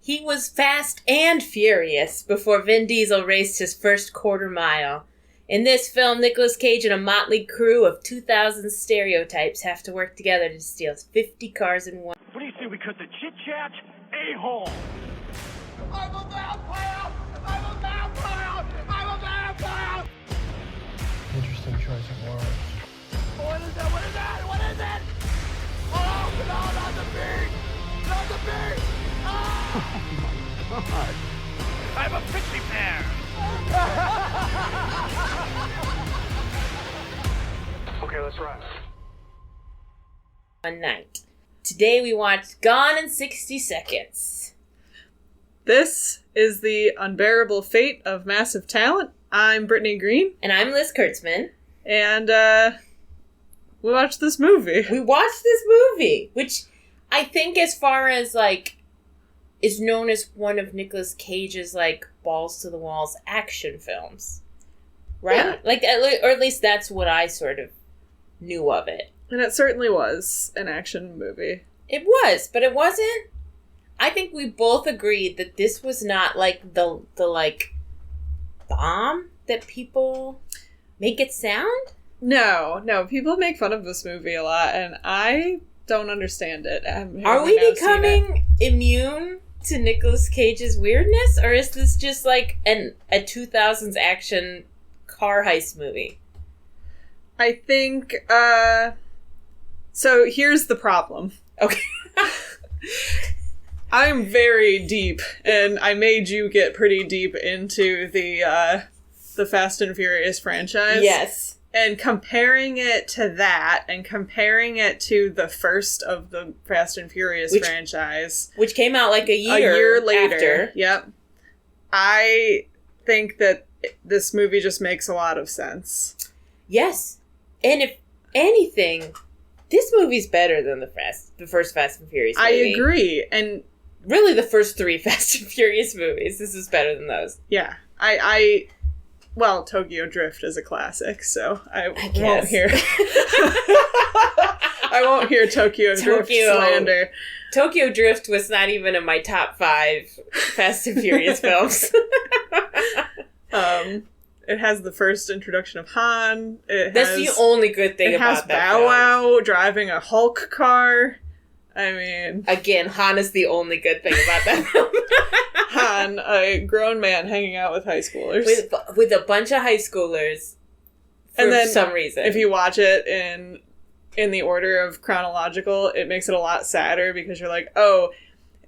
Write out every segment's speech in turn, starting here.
He was fast and furious before Vin Diesel raced his first quarter mile. In this film, Nicolas Cage and a motley crew of 2,000 stereotypes have to work together to steal 50 cars in one. What do you say we cut the chit-chat? A-hole! I'm a vampire! I'm a vampire! I'm a vampire! Interesting choice of words. What is that? What is that? What is it? Oh, no, not the beat! Not the beat! Ah! Oh my god. I'm a pixie pear! Okay, let's run. One night. Today we watched Gone in 60 Seconds. This is the unbearable fate of massive talent. I'm Brittany Green. And I'm Liz Kurtzman. And, we watched this movie. We watched this movie, which I think as far as, like, is known as one of Nicolas Cage's, like, balls-to-the-walls action films. Right? Yeah. Like, or at least that's what I sort of knew of it. And it certainly was an action movie. It was, but it wasn't. I think we both agreed that this was not, like, the like, bomb that people make it sound. No. People make fun of this movie a lot, and I don't understand it. Are we becoming immune to Nicolas Cage's weirdness, or is this just like a 2000s action car heist movie? I think, so here's the problem. Okay. I'm very deep, and I made you get pretty deep into the Fast and Furious franchise. Yes. And comparing it to that, and comparing it to the first of the Fast and Furious franchise. Which came out like a year later. After. Yep. I think that this movie just makes a lot of sense. Yes. And if anything, this movie's better than the first Fast and Furious movie. I agree. And really the first 3 Fast and Furious movies. This is better than those. Yeah. Well, Tokyo Drift is a classic, so I won't hear. I won't hear Tokyo Drift slander. Tokyo Drift was not even in my top 5 Fast and Furious films. It has the first introduction of Han. That's the only good thing about that film. It has Bow Wow driving a Hulk car. I mean... Again, Han is the only good thing about that film. Han, a grown man hanging out with high schoolers. With a bunch of high schoolers for some reason. If you watch it in the order of chronological, it makes it a lot sadder because you're like, oh,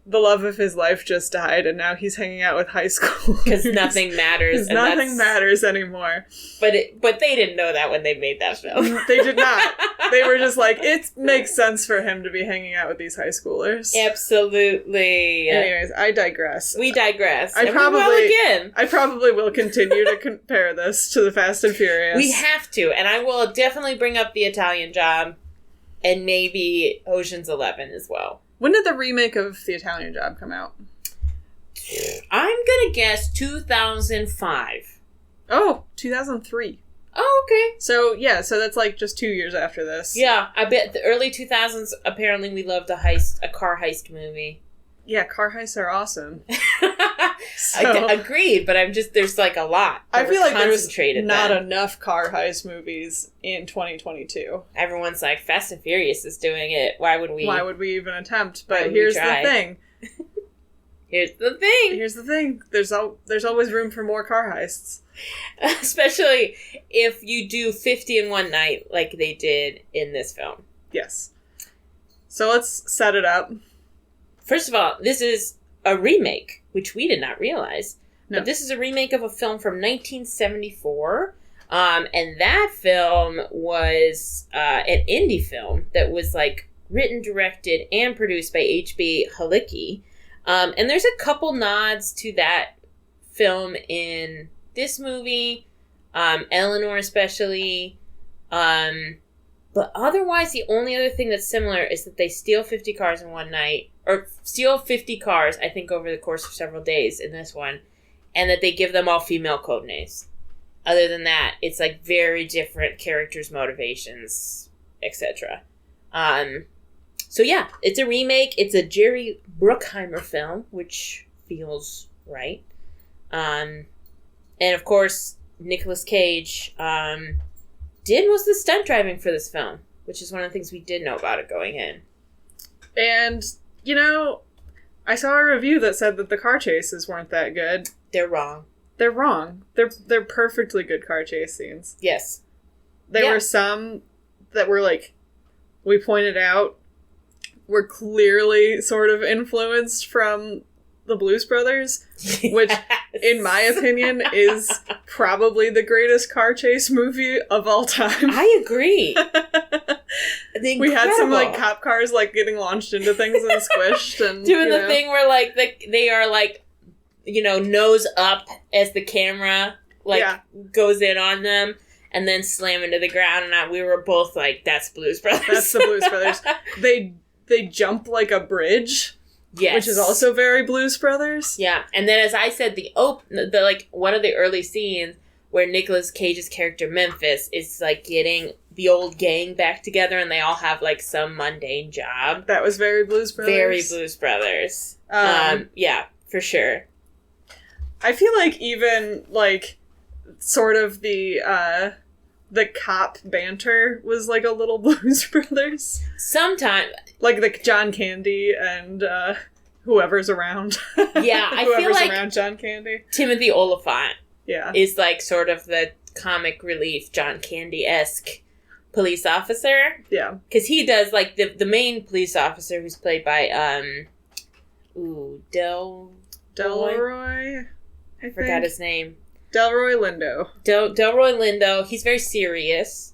the love of his life just died and now he's hanging out with high schoolers. Because nothing matters. Nothing matters anymore. But they didn't know that when they made that film. They did not. They were just like, it makes sense for him to be hanging out with these high schoolers. Absolutely. Anyways, I digress. We digress. I probably will continue to compare this to the Fast and Furious. We have to. And I will definitely bring up the Italian Job and maybe Ocean's 11 as well. When did the remake of The Italian Job come out? I'm gonna guess 2005. Oh, 2003. Oh, okay. So that's like just 2 years after this. Yeah, I bet the early 2000s, apparently we loved a car heist movie. Yeah, car heists are awesome. Agreed, but there's like a lot. I feel like there's not enough car heist movies in 2022. Everyone's like, Fast and Furious is doing it. Why would we even attempt? But here's the thing. Here's the thing. There's always room for more car heists. Especially if you do 50 in one night like they did in this film. Yes. So let's set it up. First of all, this is a remake, which we did not realize. No. But this is a remake of a film from 1974. And that film was an indie film that was like written, directed, and produced by H.B. Halicki. And there's a couple nods to that film in this movie, Eleanor especially. But otherwise, the only other thing that's similar is that they steal 50 cars in one night, or steal 50 cars, I think, over the course of several days in this one, and that they give them all female codenames. Other than that, it's like very different characters' motivations, etc. So yeah, it's a remake. It's a Jerry Bruckheimer film, which feels right. And of course, Nicolas Cage did most of the stunt driving for this film, which is one of the things we did know about it going in. And, you know, I saw a review that said that the car chases weren't that good. They're wrong. They're wrong. They're perfectly good car chase scenes. Yes. There were some that were like, we pointed out, were clearly sort of influenced from the Blues Brothers, which, in my opinion, is probably the greatest car chase movie of all time. I agree. We had some like cop cars like getting launched into things and squished and doing the thing where like they are like, you know, nose up as the camera goes in on them. And then slam into the ground, and we were both like, "That's Blues Brothers." That's the Blues Brothers. They jump like a bridge, which is also very Blues Brothers. Yeah, and then as I said, the like one of the early scenes where Nicolas Cage's character Memphis is like getting the old gang back together, and they all have like some mundane job. That was very Blues Brothers. Very Blues Brothers. Yeah, for sure. I feel like even like sort of the cop banter was like a little Blues Brothers. Sometimes. Like the John Candy and whoever's around. Yeah, I feel like around John Candy. Timothy Olyphant is like sort of the comic relief John Candy-esque police officer. Yeah. Because he does, like, the main police officer who's played by, Delroy? I forgot his name. Delroy Lindo. Delroy Lindo. He's very serious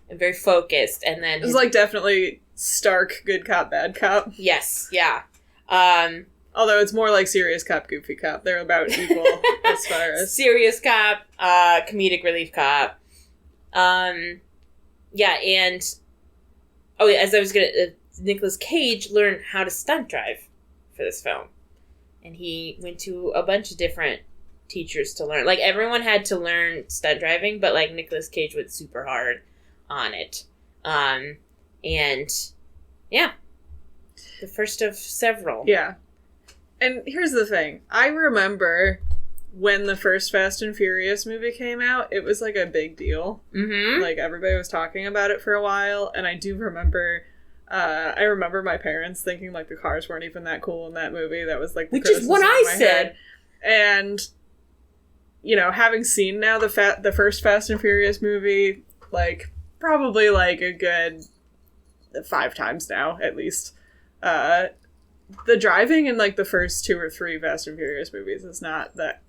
and very focused, and then it's like definitely stark good cop, bad cop. Yes, yeah. Although it's more like serious cop, goofy cop. They're about equal as far as serious cop, comedic relief cop. Yeah, and as I was gonna, Nicolas Cage learned how to stunt drive for this film, and he went to a bunch of different teachers to learn. Like, everyone had to learn stunt driving, but like Nicolas Cage went super hard on it. And yeah, the first of several. Yeah. And here's the thing. I remember when the first Fast and Furious movie came out, it was like a big deal. Mm-hmm. Like, everybody was talking about it for a while, and I do remember I remember my parents thinking like the cars weren't even that cool in that movie. That was like the which is what I said. And you know, having seen now the first Fast and Furious movie, like, probably, like, a good 5 times now, at least. The driving in, like, the first 2 or 3 Fast and Furious movies is not that...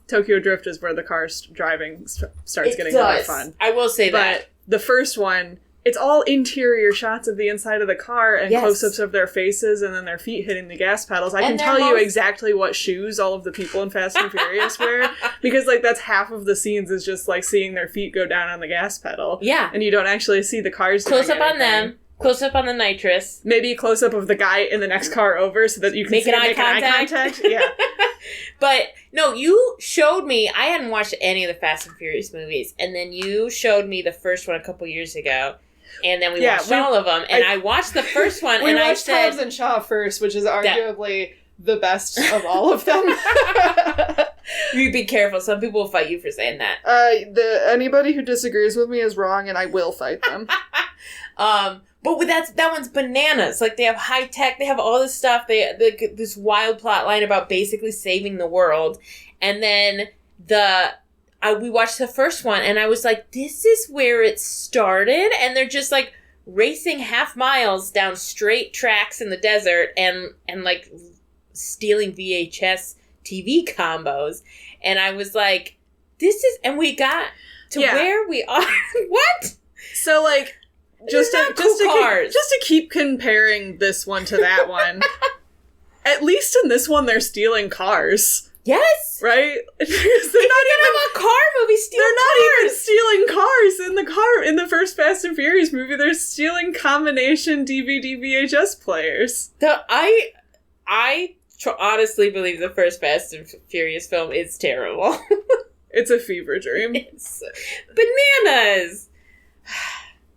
Tokyo Drift is where the car driving starts getting really fun. I will say that. But the first one... It's all interior shots of the inside of the car and close-ups of their faces and then their feet hitting the gas pedals. I can tell you exactly what shoes all of the people in Fast and Furious wear, because, like, that's half of the scenes is just, like, seeing their feet go down on the gas pedal. Yeah. And you don't actually see the cars doing anything. Close-up on them. Close-up on the nitrous. Maybe a close-up of the guy in the next car over so that you can make eye contact. Yeah. But, no, you showed me... I hadn't watched any of the Fast and Furious movies, and then you showed me the first one a couple years ago. And then we watched all of them. And I watched the first one, and I said... Hobbs and Shaw first, which is arguably the best of all of them. You be careful. Some people will fight you for saying that. Anybody who disagrees with me is wrong, and I will fight them. But that one's bananas. Like, they have high tech. They have all this stuff. They this wild plot line about basically saving the world. And then we watched the first one, and I was like, this is where it started? And they're just, like, racing half miles down straight tracks in the desert and like, stealing VHS TV combos. And I was like, and we got to where we are. What? So, like, just to keep comparing this one to that one, at least in this one, they're stealing cars. Yes! Right? They're not even a car movie stealing cars. They're not even stealing cars in the first Fast and Furious movie. They're stealing combination DVD VHS players. I honestly believe the first Fast and Furious film is terrible. It's a fever dream. It's bananas.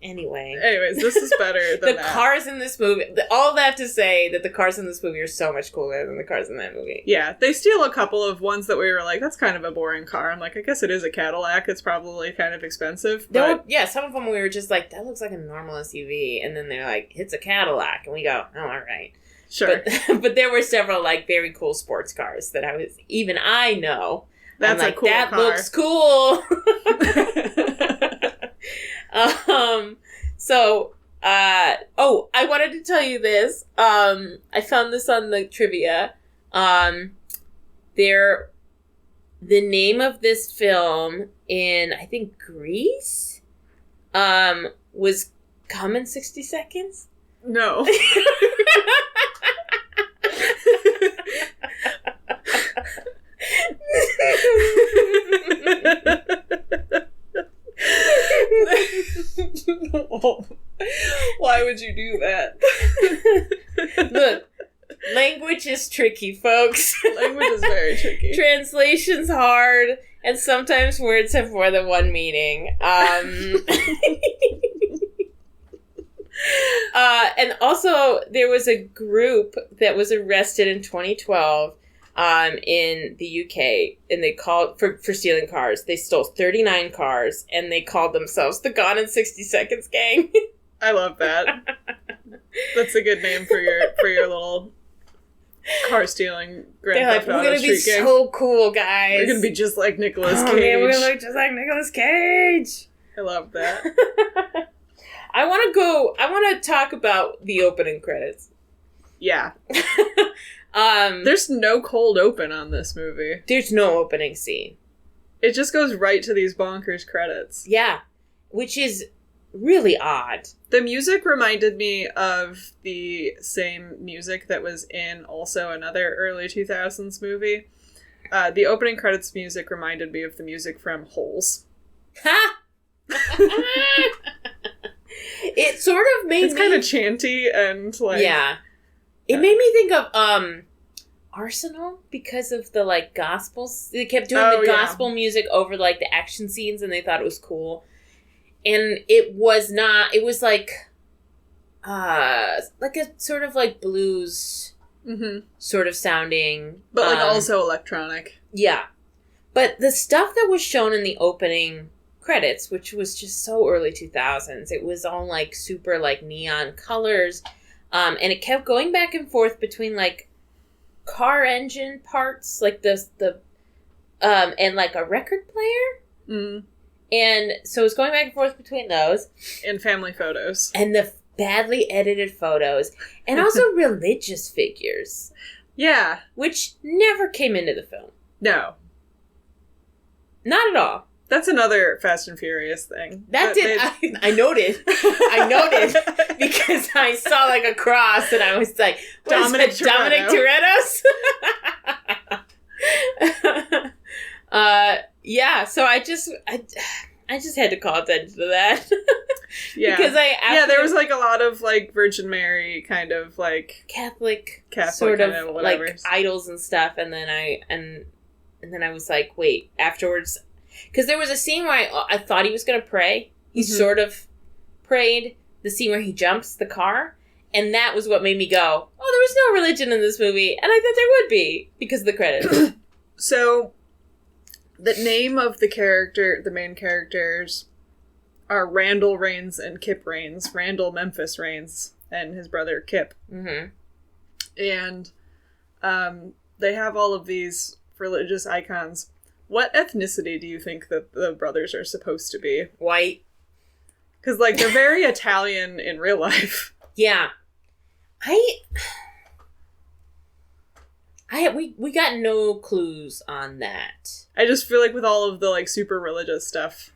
Anyway. Anyways, this is better than the cars in this movie, all that to say that the cars in this movie are so much cooler than the cars in that movie. Yeah, they steal a couple of ones that we were like, that's kind of a boring car. I'm like, I guess it is a Cadillac. It's probably kind of expensive. But... some of them we were just like, that looks like a normal SUV. And then they're like, it's a Cadillac. And we go, oh, all right. Sure. But there were several like very cool sports cars that I know. That's like, a cool that car. looks cool. I wanted to tell you this. I found this on the trivia. The name of this film in, I think, Greece, was Come in 60 Seconds. No. Why would you do that? Look, language is tricky, folks. Language is very tricky. Translation's hard, and sometimes words have more than one meaning. And also, there was a group that was arrested in 2012 in the UK, and they called for stealing cars. They stole 39 cars, and they called themselves the Gone in 60 Seconds Gang. I love that. That's a good name for your little car stealing Grand Theft Auto we're gonna be street gang. so cool, guys. We're gonna be just like Nicolas Cage. Man, we're gonna look just like Nicolas Cage. I love that. I want to talk about the opening credits. Yeah. There's no cold open on this movie. There's no opening scene. It just goes right to these bonkers credits. Yeah, which is really odd. The music reminded me of the same music that was in also another early 2000s movie. The opening credits music reminded me of the music from Holes. Ha! It sort of made It's kind of chanty and like... Yeah. It made me think of Arsenal because of the like gospels. They kept doing the gospel music over like the action scenes, and they thought it was cool. And it was not. It was like a sort of like blues sort of sounding, but like also electronic. Yeah, but the stuff that was shown in the opening credits, which was just so early 2000s, it was all like super like neon colors, and it kept going back and forth between like car engine parts, like the and like a record player. And so it's going back and forth between those. And family photos. And the badly edited photos. And also religious figures. Yeah. Which never came into the film. No. Not at all. That's another Fast and Furious thing. I noted. I noted because I saw like a cross and I was like, Dominic Toretto's? Yeah, so I just had to call attention to that. Yeah. Because there was like a lot of like Virgin Mary kind of like Catholic sort of whatever. Like idols and stuff, and then I was like, wait, afterwards, because there was a scene where I thought he was going to pray. He sort of prayed. The scene where he jumps the car, and that was what made me go, oh, there was no religion in this movie, and I thought there would be because of the credits. So, the name of the main characters, are Randall Raines and Kip Raines. Randall Memphis Raines and his brother Kip. Mm-hmm. And they have all of these religious icons. What ethnicity do you think that the brothers are supposed to be? White. Because, like, they're very Italian in real life. Yeah. We got no clues on that. I just feel like with all of the, like, super religious stuff.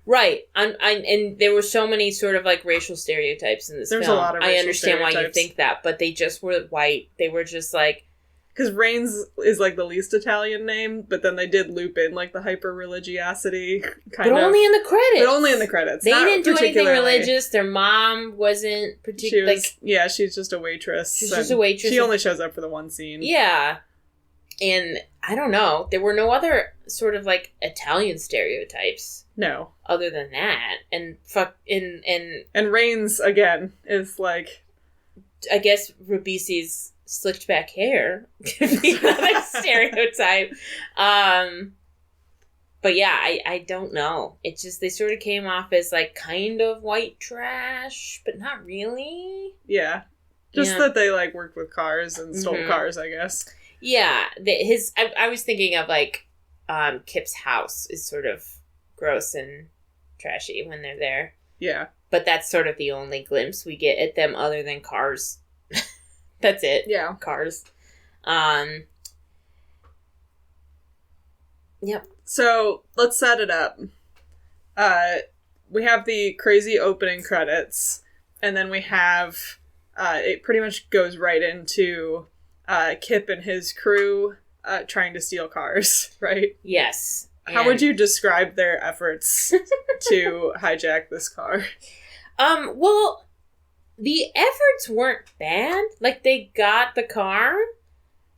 Right. And there were so many sort of, like, racial stereotypes in this film. There's a lot of racial I understand stereotypes. why you think that, but they just were white. They were just, like... Because Raines is, like, the least Italian name, but then they did loop in, like, the hyper-religiosity kind of. But only in the credits. But only in the credits. They didn't do anything religious. Their mom wasn't particularly... She's just a waitress. She's just a waitress. She only shows up for the one scene. Yeah. And I don't know. There were no other sort of like Italian stereotypes. No. Other than that, and Rains again is like, I guess Ribisi's slicked back hair could be another stereotype. But yeah, I don't know. It's just they sort of came off as like kind of white trash, but not really. Yeah, just that they like worked with cars and stole cars, I guess. Yeah, I was thinking of like Kip's house is sort of gross and trashy when they're there. Yeah. But that's sort of the only glimpse we get at them other than cars. That's it. Yeah. Cars. Yep. So, let's set it up. We have the crazy opening credits, and then we have, it pretty much goes right into Kip and his crew trying to steal cars, right? Yes. How would you describe their efforts to hijack this car? Well, the efforts weren't bad. Like, they got the car.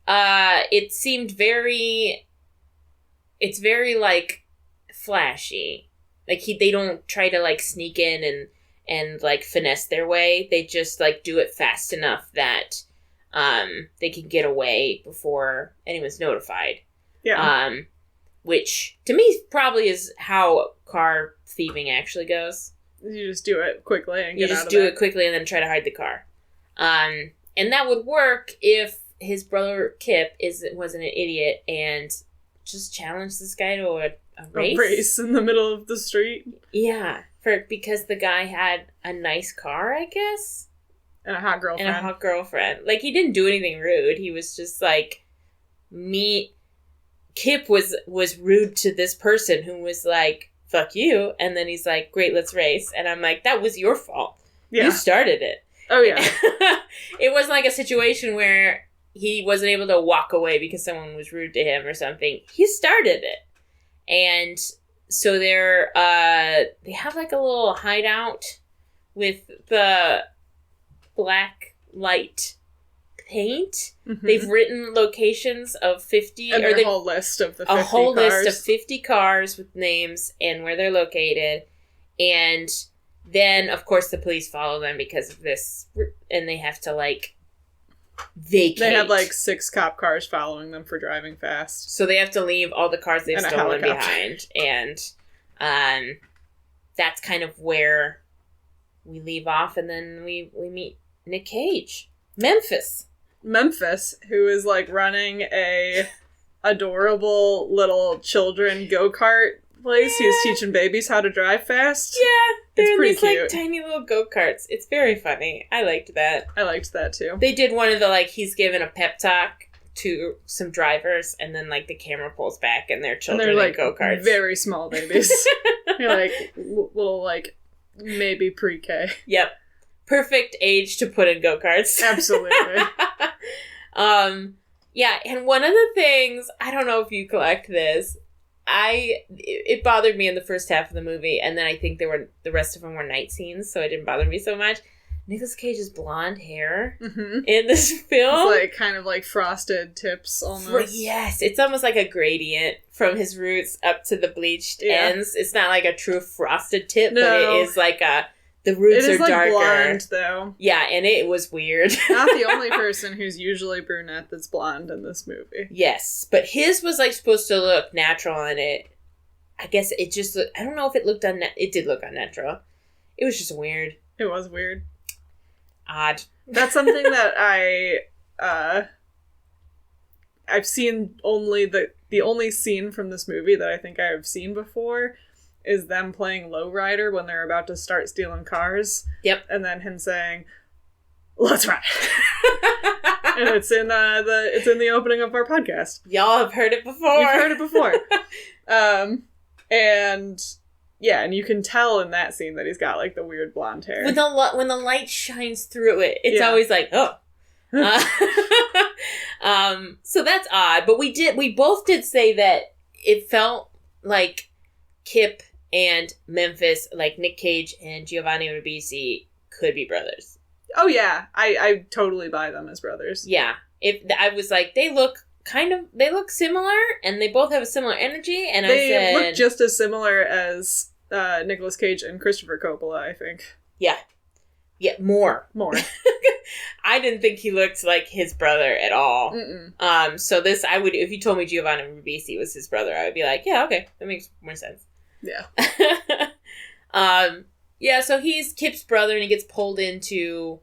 It seemed it's very, like, flashy. Like, they don't try to, like, sneak in and like, finesse their way. They just, like, do it fast enough that, they can get away before anyone's notified. Yeah. Which, to me, probably is how car thieving actually goes. You just do it quickly and get out of You just do it quickly and then try to hide the car. And that would work if his brother Kip wasn't an idiot and just challenged this guy to a race. A race in the middle of the street. Yeah, because the guy had a nice car, I guess. And a hot girlfriend. Like, he didn't do anything rude. He was just like, Kip was rude to this person who was like, fuck you. And then he's like, great, let's race. And I'm like, that was your fault. Yeah. You started it. Oh, yeah. It wasn't like a situation where he wasn't able to walk away because someone was rude to him or something. He started it. And so they have like a little hideout with the black light paint. Mm-hmm. They've written locations of 50 and a whole list of the 50 a whole cars. List of 50 cars with names and where they're located. And then of course the police follow them because of this, and they have to like vacate. They have like 6 cop cars following them for driving fast. So they have to leave all the cars they've stolen behind. And that's kind of where we leave off, and then we meet Nick Cage. Memphis, who is like running a adorable little children go-kart place. Yeah. He's teaching babies how to drive fast. Yeah, they're pretty these cute. Like tiny little go-karts. It's very funny. I liked that. I liked that too. They did one of the like he's given a pep talk to some drivers, and then like the camera pulls back and they're children and they're, like, in go-karts. Very small babies. They're like little like maybe pre-K. Yep. Perfect age to put in go-karts. Absolutely. Yeah, and one of the things, I don't know if you collect this, it bothered me in the first half of the movie, and then I think the rest of them were night scenes, so it didn't bother me so much. Nicolas Cage's blonde hair in this film. It's like kind of like frosted tips almost. Yes, it's almost like a gradient from his roots up to the bleached ends. It's not like a true frosted tip, but it is like the roots are darker. It is like blonde, though. Yeah, and it was weird. Not the only person who's usually brunette that's blonde in this movie. Yes, but his was like supposed to look natural, and I guess it just I don't know if it looked it did look unnatural. It was just weird. It was weird. Odd. That's something that I've seen only the only scene from this movie that I think I have seen before is them playing Lowrider when they're about to start stealing cars. Yep. And then him saying, "Let's ride." And it's in the opening of our podcast. Y'all have heard it before. You've heard it before. And yeah, and you can tell in that scene that he's got like the weird blonde hair. When the light shines through it, it's always like, oh. So that's odd, but we both did say that it felt like Kip and Memphis, like Nick Cage and Giovanni Ribisi, could be brothers. Oh yeah, I totally buy them as brothers. Yeah, I was like, they look they look similar, and they both have a similar energy, and they look just as similar as Nicolas Cage and Christopher Coppola, I think. Yeah. Yeah, more. I didn't think he looked like his brother at all. So this, if you told me Giovanni Ribisi was his brother, I would be like, yeah, okay, that makes more sense. Yeah. Yeah, so he's Kip's brother, and he gets pulled into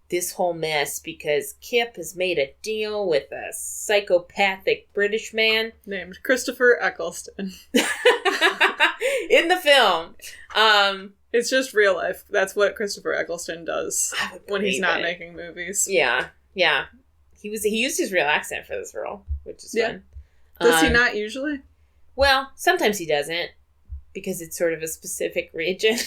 this whole mess because Kip has made a deal with a psychopathic British man named Christopher Eccleston. In the film. It's just real life. That's what Christopher Eccleston does when he's not making movies. Yeah. He used his real accent for this role, which is fun. Does he not usually? Well, sometimes he doesn't, because it's sort of a specific region.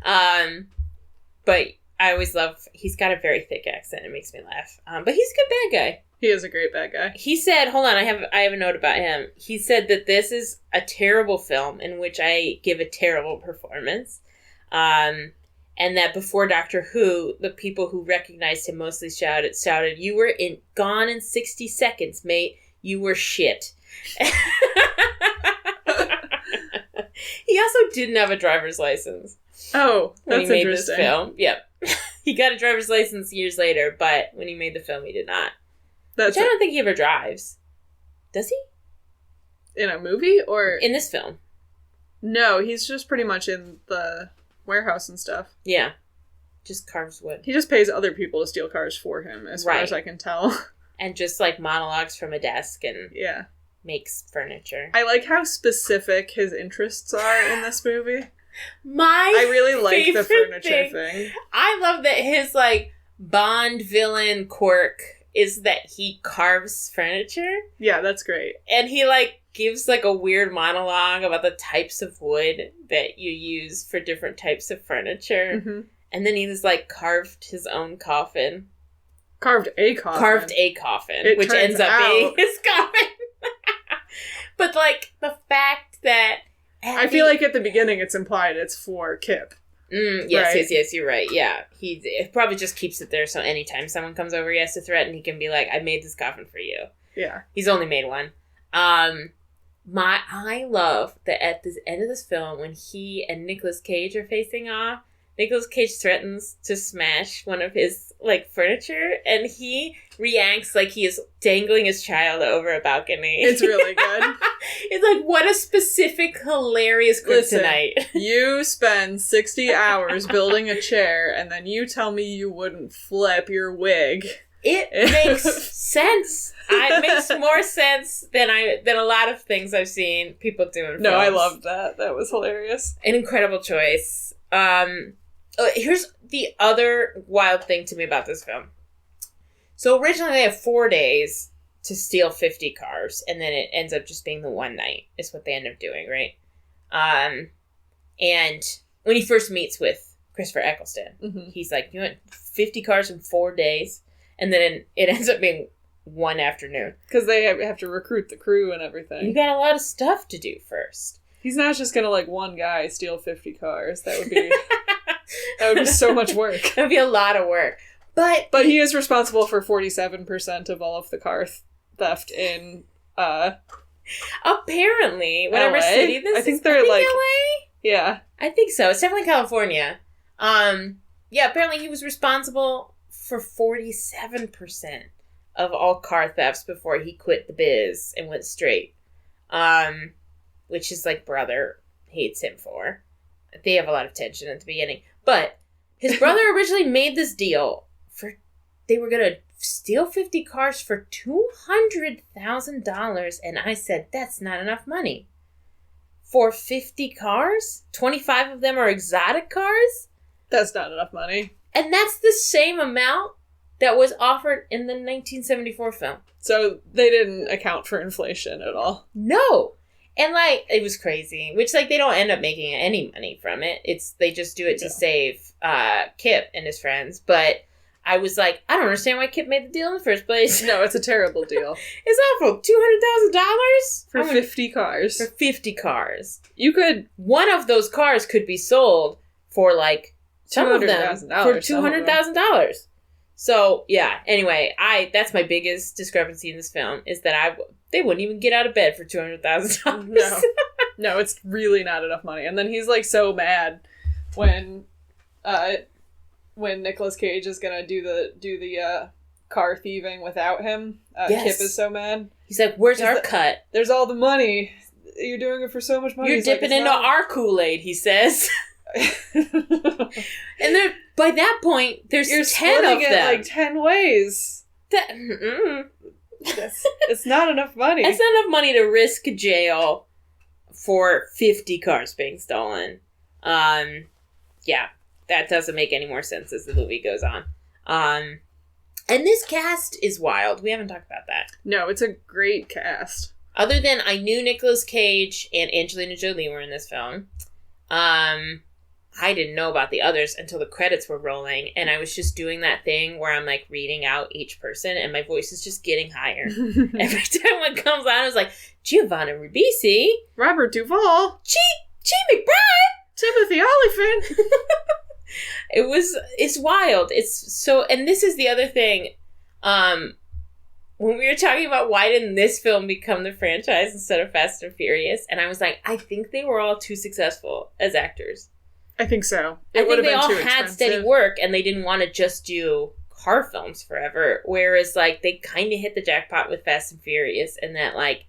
But I always love, he's got a very thick accent. It makes me laugh. But he's a good bad guy. He is a great bad guy. He said, hold on, I have a note about him. He said that this is a terrible film in which I give a terrible performance. And that before Doctor Who, the people who recognized him mostly shouted, "You were gone in 60 seconds, mate. You were shit." He also didn't have a driver's license. Oh, that's when he made interesting. This film. Yep. He got a driver's license years later, but when he made the film, he did not. Which I don't think he ever drives. Does he? In a movie or in this film? No, he's just pretty much in the warehouse and stuff. Yeah. Just carves wood. He just pays other people to steal cars for him, as far as I can tell. And just like monologues from a desk and makes furniture. I like how specific his interests are in this movie. I really like the furniture thing. I love that his like Bond villain quirk is that he carves furniture. Yeah, that's great. And he like gives like a weird monologue about the types of wood that you use for different types of furniture. Mm-hmm. And then he just like carved his own coffin. Carved a coffin. Which ends up being his coffin. But like the fact that I feel like at the beginning it's implied it's for Kip. Yes, you're right. Yeah. He probably just keeps it there so anytime someone comes over he has to threaten, he can be like, I made this coffin for you. Yeah. He's only made one. I love that at the end of this film, when he and Nicolas Cage are facing off, Nicolas Cage threatens to smash one of his, like, furniture, and he reacts like he is dangling his child over a balcony. It's really good. It's like, what a specific, hilarious kryptonite. Listen, you spend 60 hours building a chair, and then you tell me you wouldn't flip your wig. It makes sense. It makes more sense than a lot of things I've seen people do in films. No, I loved that. That was hilarious. An incredible choice. Here's the other wild thing to me about this film. So originally they have 4 days to steal 50 cars, and then it ends up just being the one night is what they end up doing, right? And when he first meets with Christopher Eccleston, he's like, you want 50 cars in 4 days? And then it ends up being one afternoon. Because they have to recruit the crew and everything. You got a lot of stuff to do first. He's not just gonna like one guy steal 50 cars. That would be so much work. That would be a lot of work. But he is responsible for 47% of all of the car theft in apparently whatever LA? city this I think is. they're like LA? Yeah. I think so. It's definitely California. Yeah, apparently he was responsible for 47% of all car thefts before he quit the biz and went straight. Which his like brother hates him for. They have a lot of tension at the beginning. But his brother originally made this deal they were gonna steal 50 cars for $200,000, and I said that's not enough money. For 50 cars? 25 of them are exotic cars? That's not enough money. And that's the same amount that was offered in the 1974 film. So they didn't account for inflation at all. No. And, like, it was crazy. Which, like, they don't end up making any money from it. They just do it to save Kip and his friends. But I was like, I don't understand why Kip made the deal in the first place. No, it's a terrible deal. It's awful. $200,000? For 50 cars. For 50 cars. You could... One of those cars could be sold for, like, some of them for $200,000. So, yeah, anyway, that's my biggest discrepancy in this film, is that they wouldn't even get out of bed for $200,000. No. No, it's really not enough money. And then he's, like, so mad when Nicolas Cage is gonna do the car thieving without him. Yes. Kip is so mad. He's like, where's our cut? There's all the money. You're doing it for so much money. You're dipping into our Kool-Aid, he says. And then by that point, there's 10 of them. Like 10 ways. It's not enough money. It's not enough money to risk jail for 50 cars being stolen. Yeah, that doesn't make any more sense as the movie goes on. And this cast is wild. We haven't talked about that. No, it's a great cast. Other than I knew Nicolas Cage and Angelina Jolie were in this film. I didn't know about the others until the credits were rolling, and I was just doing that thing where I'm like reading out each person, and my voice is just getting higher. Every time one comes on, I was like, Giovanna Ribisi, Robert Duvall, G McBride, Timothy Olyphant. It's wild. It's so, and this is the other thing. When we were talking about why didn't this film become the franchise instead of Fast and Furious, and I was like, I think they were all too successful as actors. I think so. I think they all had steady work, and they didn't want to just do car films forever. Whereas, like, they kind of hit the jackpot with Fast and Furious, and that, like,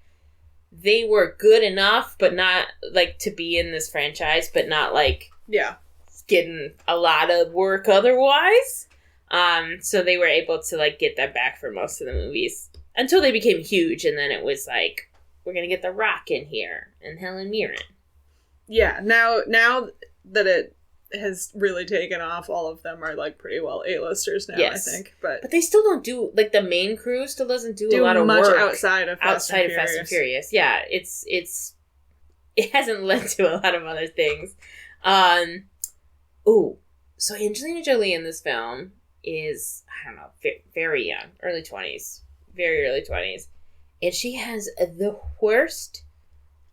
they were good enough, but not, like, to be in this franchise, but not, like, getting a lot of work otherwise. So they were able to, like, get that back for most of the movies. Until they became huge, and then it was like, we're gonna get The Rock in here, and Helen Mirren. Yeah, now that it has really taken off, all of them are, like, pretty well A-listers now, yes. I think. But they still don't do, like, the main crew still doesn't do a lot of much work outside of Fast and Furious. Yeah, it hasn't led to a lot of other things. So Angelina Jolie in this film is, I don't know, very young, early 20s, very early 20s. And she has the worst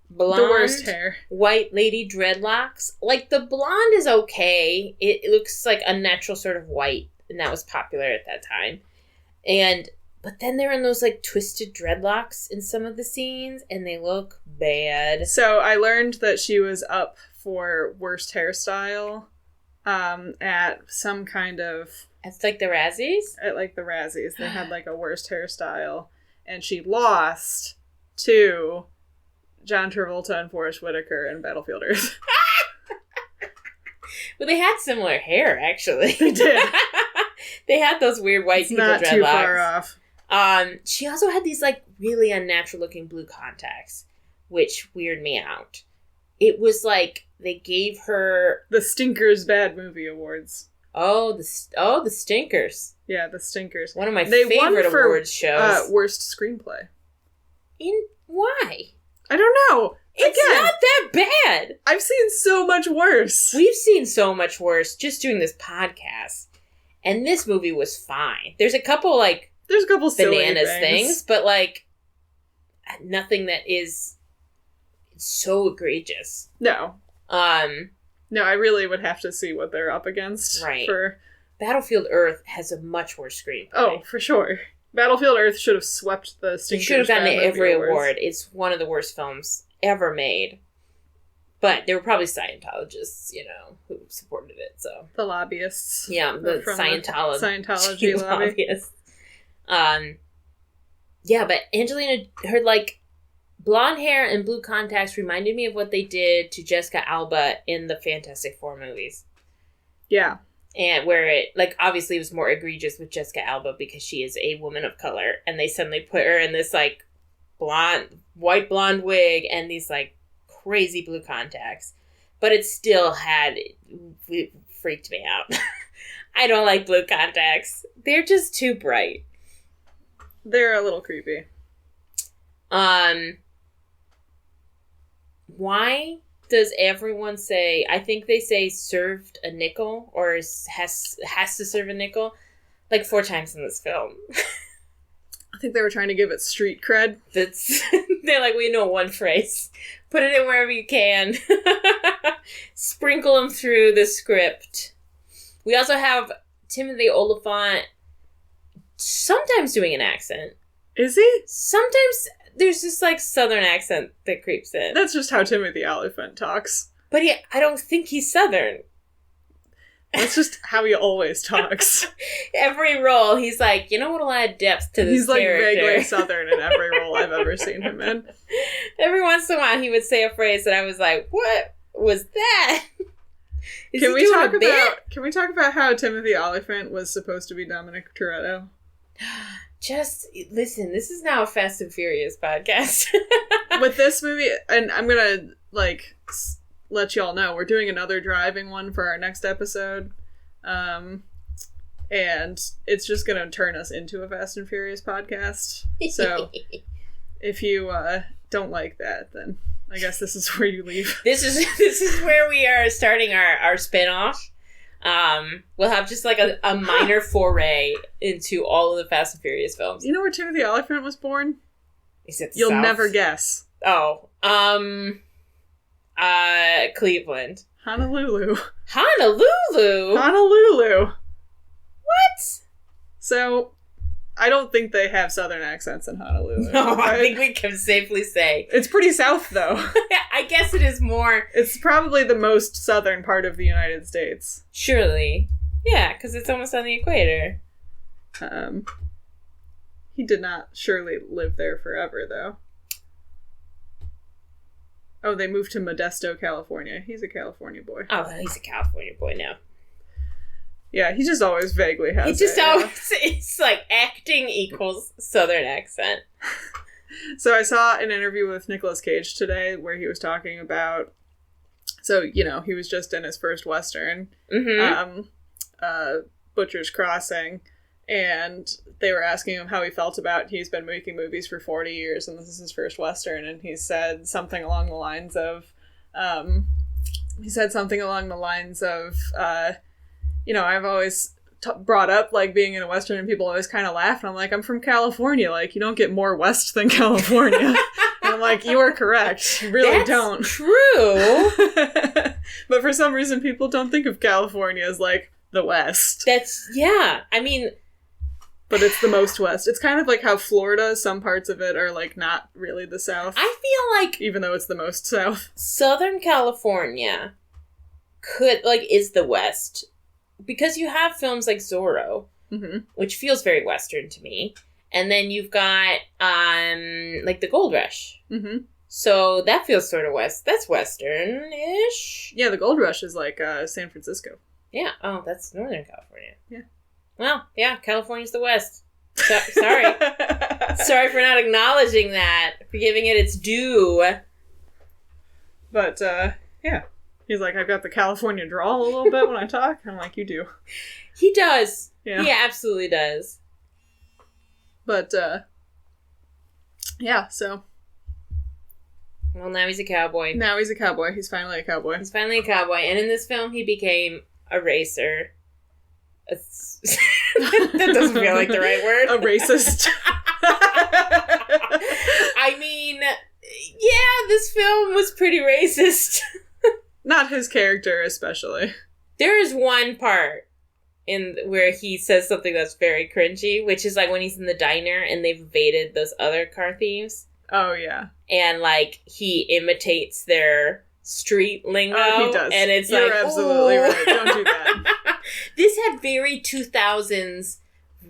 blonde, hair, white lady dreadlocks. Like, the blonde is okay. It looks like a natural sort of white, and that was popular at that time. But then they're in those, like, twisted dreadlocks in some of the scenes, and they look bad. So I learned that she was up for worst hairstyle at some kind of... It's like the Razzies? At, like, the Razzies. They had, like, a worst hairstyle, and she lost to John Travolta and Forrest Whitaker in Battlefield Earth. Well, they had similar hair, actually. They did. They had those weird white people dreadlocks. Not too far off. She also had these, like, really unnatural looking blue contacts, which weirded me out. It was like they gave her the Stinkers Bad Movie Awards. Oh, the Stinkers. Yeah, the Stinkers. One of my favorite awards shows. Worst screenplay. Why? I don't know. It's not that bad. I've seen so much worse. We've seen so much worse just doing this podcast. And this movie was fine. There's a couple silly things, but, like, nothing that is so egregious. No. No, I really would have to see what they're up against. Right. Battlefield Earth has a much worse screenplay. Oh, for sure. Battlefield Earth should have swept the Stinkers. They should have gotten every award. It's one of the worst films ever made. But there were probably Scientologists, who supported it, so. The lobbyists. Yeah, the Scientology lobby. Lobbyists. Yeah, but Angelina, her, like, blonde hair and blue contacts reminded me of what they did to Jessica Alba in the Fantastic Four movies. Yeah. And where it, like, obviously was more egregious with Jessica Alba because she is a woman of color. And they suddenly put her in this, like, white blonde wig and these, like, crazy blue contacts. But it still freaked me out. I don't like blue contacts. They're just too bright. They're a little creepy. Why does everyone say, I think they say served a nickel or has to serve a nickel like 4 times in this film? I think they were trying to give it street cred. They're like, we know one phrase. Put it in wherever you can. Sprinkle them through the script. We also have Timothy Olyphant sometimes doing an accent. Is he? Sometimes there's this, like, southern accent that creeps in. That's just how Timothy Olyphant talks. But I don't think he's southern. That's just how he always talks. Every role, he's like, you know what'll add depth to this character? He's, like, vaguely southern in every role I've ever seen him in. Every once in a while, he would say a phrase, and I was like, what was that? Can we talk about how Timothy Olyphant was supposed to be Dominic Toretto? Just listen, this is now a Fast and Furious podcast. With this movie, and I'm gonna, like, let y'all know, we're doing another driving one for our next episode. And it's just gonna turn us into a Fast and Furious podcast. So if you don't like that, then I guess this is where you leave. This is where we are starting our spin-off. We'll have just like a minor foray into all of the Fast and Furious films. You know where Timothy Olyphant was born? Is it You'll South? never guess. Oh, Cleveland. Honolulu. Honolulu? Honolulu. What? So, I don't think they have southern accents in Honolulu. No, right? I think we can safely say. It's pretty south, though. I guess it is more... It's probably the most southern part of the United States. Surely. Yeah, because it's almost on the equator. He did not surely live there forever, though. Oh, they moved to Modesto, California. He's a California boy. Oh, he's a California boy now. Yeah, he just always vaguely has He just always... It's like acting equals southern accent. So I saw an interview with Nicolas Cage today where he was talking about... So, you know, he was just in his first Western, Butcher's Crossing, and they were asking him how he felt about he's been making movies for 40 years and this is his first Western, and he said something along the lines of, you know, I've always brought up, like, being in a Western and people always kind of laugh, and I'm like, I'm from California, like, you don't get more West than California. And I'm like, you are correct. You really don't. True. But for some reason, people don't think of California as, like, the West. Yeah, I mean... But it's the most West. It's kind of like how Florida, some parts of it are, like, not really the South. I feel like... Even though it's the most South. Southern California is the West. Because you have films like Zorro, which feels very Western to me. And then you've got, like, the Gold Rush. Mm-hmm. So that feels sort of West. That's Western-ish. Yeah, the Gold Rush is, like, San Francisco. Yeah. Oh, that's Northern California. Yeah. Well, yeah, California's the West. Sorry. Sorry for not acknowledging that. For giving it its due. But, yeah. He's like, I've got the California drawl a little bit when I talk. I'm like, you do. He does. Yeah. He absolutely does. But, yeah, so. Well, now he's a cowboy. Now he's a cowboy. He's finally a cowboy. He's finally a cowboy. And in this film, he became a racer. That doesn't feel like the right word. A racist. I mean, yeah, this film was pretty racist. Not his character, especially. There is one part where he says something that's very cringy, which is like when he's in the diner and they've evaded those other car thieves. Oh, yeah. And, like, he imitates their street lingo. Oh, he does. And it's You're like, absolutely ooh. right. Don't do that. This had very 2000s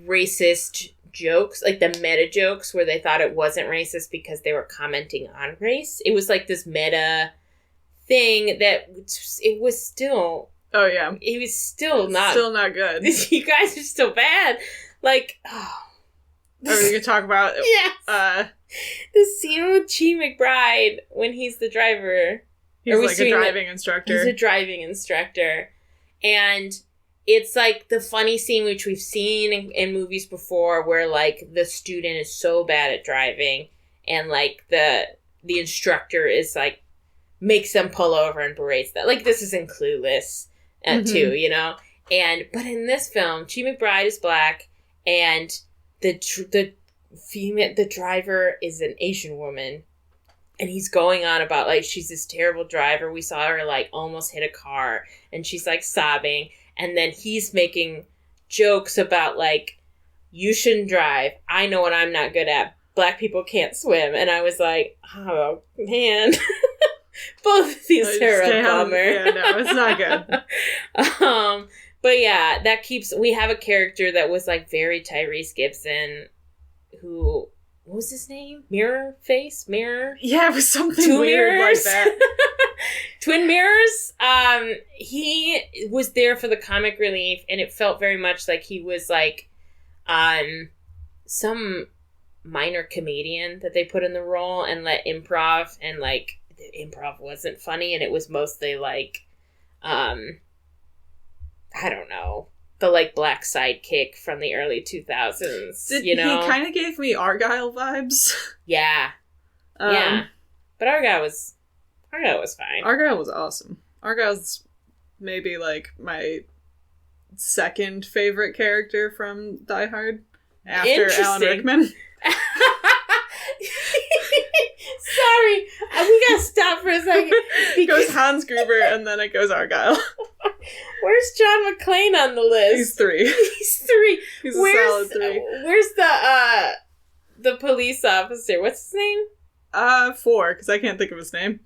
racist jokes, like the meta jokes where they thought it wasn't racist because they were commenting on race. It was like this meta thing that it was still... Oh, yeah. It was still not... Still not good. You guys are still bad. Like, oh. Are we going to talk about... Yes. The scene with Chi McBride when he's the driver. He's like a driving instructor. He's a driving instructor. And it's like the funny scene which we've seen in movies before where, like, the student is so bad at driving and, like, the instructor is, like, makes them pull over and berates them. Like, this is in Clueless, too, you know? But in this film, Chi McBride is black and the driver is an Asian woman. And he's going on about, like, she's this terrible driver. We saw her, like, almost hit a car. And she's, like, sobbing. And then he's making jokes about, like, you shouldn't drive. I know what I'm not good at. Black people can't swim. And I was like, oh, man. Both of these are a bummer. Yeah, no, it's not good. But yeah, we have a character that was like very Tyrese Gibson, who, what was his name? Mirror? Yeah, it was something Two weird mirrors? like that. Twin mirrors. He was there for the comic relief, and it felt very much like he was like some minor comedian that they put in the role and let improv, and like the improv wasn't funny, and it was mostly like I don't know, the like black sidekick from the early 2000s. He kind of gave me Argyle vibes. Yeah. Yeah. But Argyle was fine. Argyle was awesome. Argyle's maybe like my second favorite character from Die Hard after Alan Rickman. Sorry, we gotta stop for a second. It goes Hans Gruber and then it goes Argyle. Where's John McClane on the list? He's 3. He's 3. He's a solid 3. Where's the police officer? What's his name? 4, because I can't think of his name.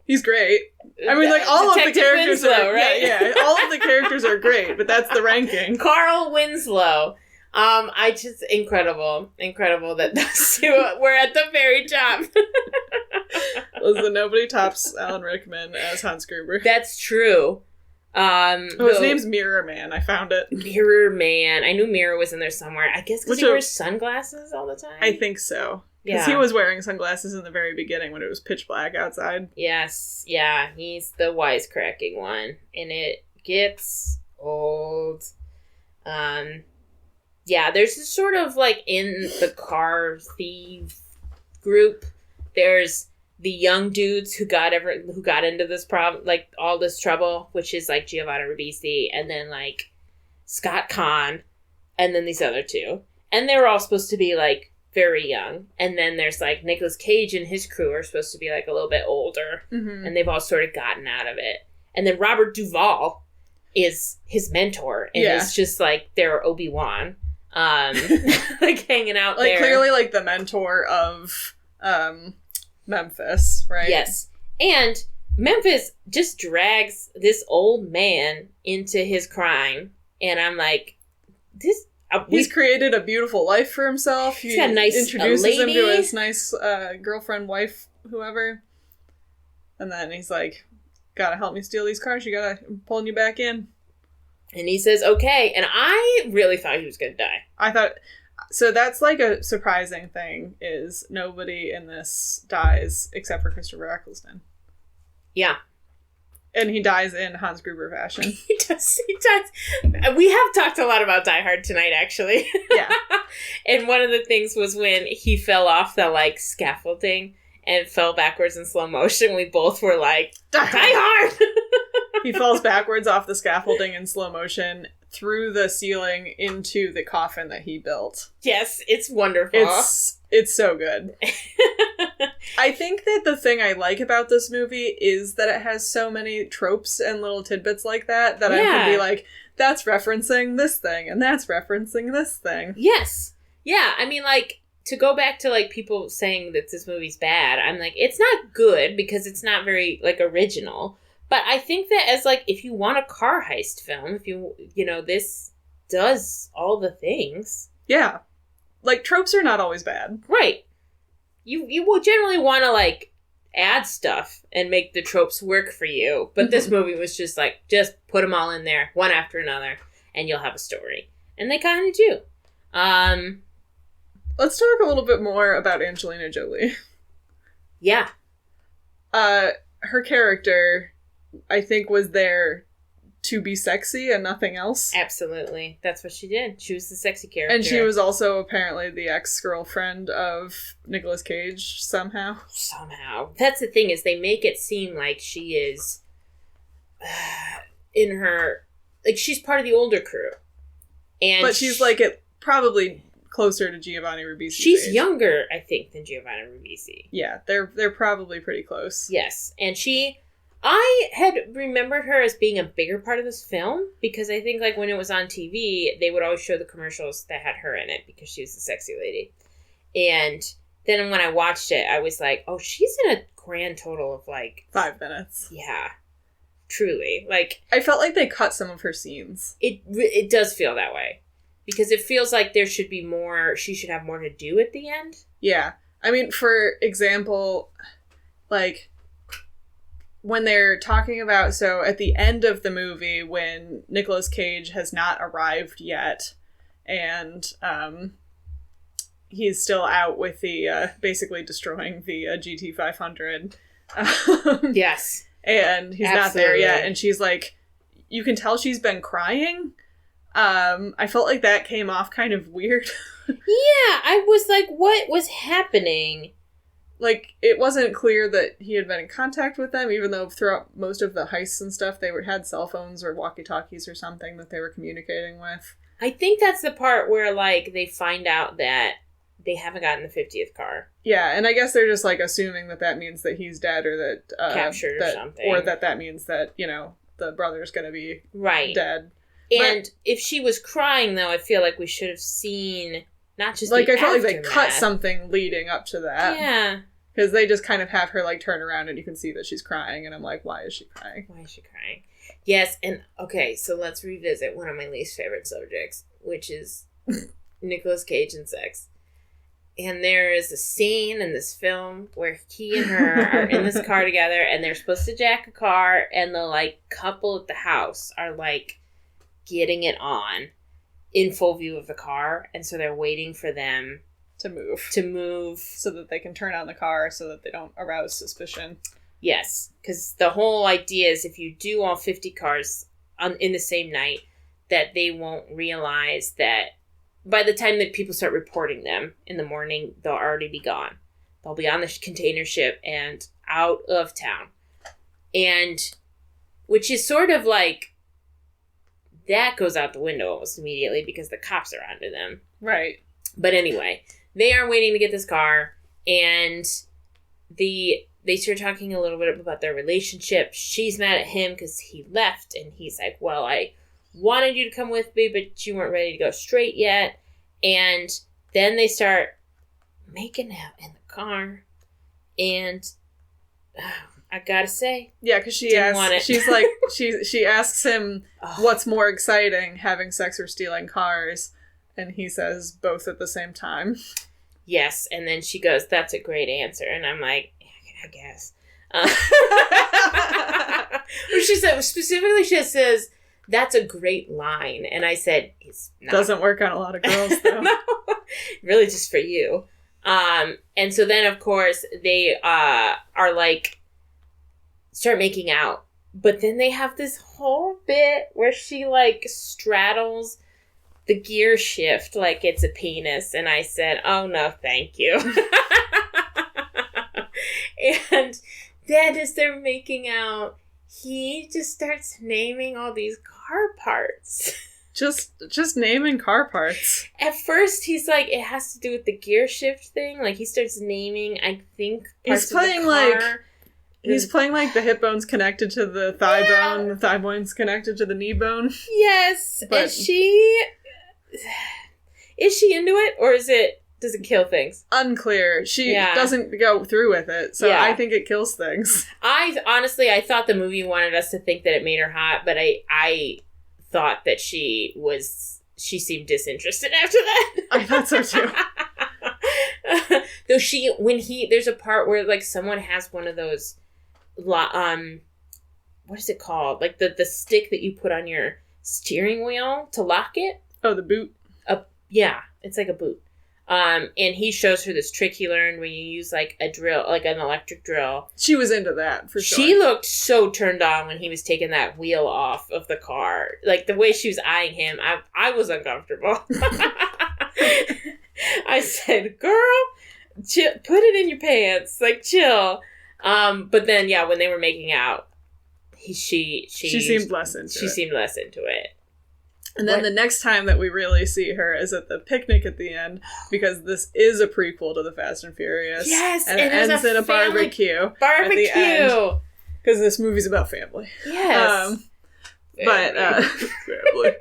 He's great. I mean, like, all Detective of the characters Winslow, are... right? Yeah, all of the characters are great, but that's the ranking. Carl Winslow. I just... Incredible that those two were at the very top. Listen, nobody tops Alan Rickman as Hans Gruber. That's true. His name's Mirror Man. I found it. Mirror Man. I knew Mirror was in there somewhere. I guess because he wears sunglasses all the time. I think so. Because he was wearing sunglasses in the very beginning when it was pitch black outside. Yes. Yeah. He's the wisecracking one. And it gets old. Yeah, there's this sort of like in the car thief group, there's the young dudes who got into this problem, like all this trouble, which is like Giovanni Ribisi, and then like Scott Conn, and then these other two, and they were all supposed to be like very young, and then there's like Nicolas Cage and his crew are supposed to be like a little bit older, and they've all sort of gotten out of it, and then Robert Duvall is his mentor, and it's just like their Obi-Wan, like hanging out like there, clearly like the mentor of Memphis, right? Yes. And Memphis just drags this old man into his crime. And I'm like, this... he's created a beautiful life for himself. He's got a nice introduces him lady. to his nice girlfriend, wife, whoever. And then he's like, gotta help me steal these cars. I'm pulling you back in. And he says, okay. And I really thought he was going to die. I thought... So that's like a surprising thing, is nobody in this dies except for Christopher Eccleston. Yeah. And he dies in Hans Gruber fashion. He does. We have talked a lot about Die Hard tonight, actually. Yeah. And one of the things was when he fell off the, like, scaffolding and fell backwards in slow motion. We both were like, Die Hard! He falls backwards off the scaffolding in slow motion through the ceiling into the coffin that he built. Yes, it's wonderful. It's so good. I think that the thing I like about this movie is that it has so many tropes and little tidbits like that I can be like, that's referencing this thing, and that's referencing this thing. Yes. Yeah, I mean, like, to go back to, like, people saying that this movie's bad, I'm like, it's not good because it's not very, like, original. But I think that as, like, if you want a car heist film, if you know, this does all the things. Yeah. Like, tropes are not always bad. Right. You will generally want to, like, add stuff and make the tropes work for you. But this movie was just, like, just put them all in there, one after another, and you'll have a story. And they kind of do. Let's talk a little bit more about Angelina Jolie. Yeah. Her character... I think was there to be sexy and nothing else. Absolutely. That's what she did. She was the sexy character. And she was also apparently the ex-girlfriend of Nicolas Cage somehow. That's the thing, is they make it seem like she is in her... Like, she's part of the older crew. But she's probably closer to Giovanni Ribisi. She's younger, I think, than Giovanni Ribisi. Yeah, they're probably pretty close. Yes. And she... I had remembered her as being a bigger part of this film because I think like when it was on TV, they would always show the commercials that had her in it because she was the sexy lady. And then when I watched it, I was like, oh, she's in a grand total of like 5 minutes. Yeah, truly. Like I felt like they cut some of her scenes. It does feel that way because it feels like there should be more. She should have more to do at the end. Yeah, I mean, for example, like. When they're talking about, so at the end of the movie, when Nicolas Cage has not arrived yet, and he's still out with the, basically destroying the GT500. Yes. And he's not there yet, and she's like, you can tell she's been crying. I felt like that came off kind of weird. Yeah, I was like, what was happening? Like, it wasn't clear that he had been in contact with them, even though throughout most of the heists and stuff, they had cell phones or walkie-talkies or something that they were communicating with. I think that's the part where, like, they find out that they haven't gotten the 50th car. Yeah, and I guess they're just, like, assuming that means that he's dead or that... captured or something. Or that means that, you know, the brother's gonna be And dead. But, if she was crying, though, I feel like we should have seen not just like, the I felt like aftermath. they cut something leading up to that. Yeah. Because they just kind of have her, like, turn around and you can see that she's crying. And I'm like, why is she crying? Why is she crying? Yes, and, okay, so let's revisit one of my least favorite subjects, which is Nicolas Cage and sex. And there is a scene in this film where he and her are in this car together, and they're supposed to jack a car, and the, like, couple at the house are, like, getting it on in full view of the car, and so they're waiting for them to move so that they can turn on the car so that they don't arouse suspicion. Yes, because the whole idea is if you do all 50 cars in the same night, that they won't realize that by the time that people start reporting them in the morning, they'll already be gone. They'll be on the container ship and out of town. And which is sort of like that goes out the window almost immediately because the cops are onto them. Right. But anyway, they are waiting to get this car, and they start talking a little bit about their relationship. She's mad at him because he left, and he's like, well, I wanted you to come with me, but you weren't ready to go straight yet. And then they start making out in the car, and I gotta say, yeah, because she asks him what's more exciting, having sex or stealing cars. And he says both at the same time. Yes, and then she goes, that's a great answer. And I'm like, I guess. She said, specifically, she says, that's a great line. And I said, it's not. Doesn't work on a lot of girls, though. No, really just for you. And so then, of course, they are like, start making out. But then they have this whole bit where she, like, straddles the gear shift like it's a penis, and I said, oh no, thank you. And then as they're making out, he just starts naming all these car parts. Just naming car parts. At first, he's like, it has to do with the gear shift thing. Like, he starts naming, I think, parts he's playing of the car. He's playing like the hip bone's connected to the thigh bone, the thigh bone's connected to the knee bone. Yes, but... and is she into it, or does it kill things? Unclear. She doesn't go through with it, so I think it kills things. I thought the movie wanted us to think that it made her hot, but I thought that she seemed disinterested after that. I thought so too. Though there's a part where like someone has one of those, what is it called? Like the stick that you put on your steering wheel to lock it. Oh, the boot. Yeah, it's like a boot. And he shows her this trick he learned when you use like a drill, like an electric drill. She was into that for sure. She looked so turned on when he was taking that wheel off of the car. Like the way she was eyeing him, I was uncomfortable. I said, "Girl, chill, put it in your pants, like chill." But then, yeah, when they were making out, she seemed less into it. She seemed less into it. And then the next time that we really see her is at the picnic at the end, because this is a prequel to the Fast and Furious. Yes, and it ends in a barbecue. Barbecue. Because this movie's about family. Yes. Family.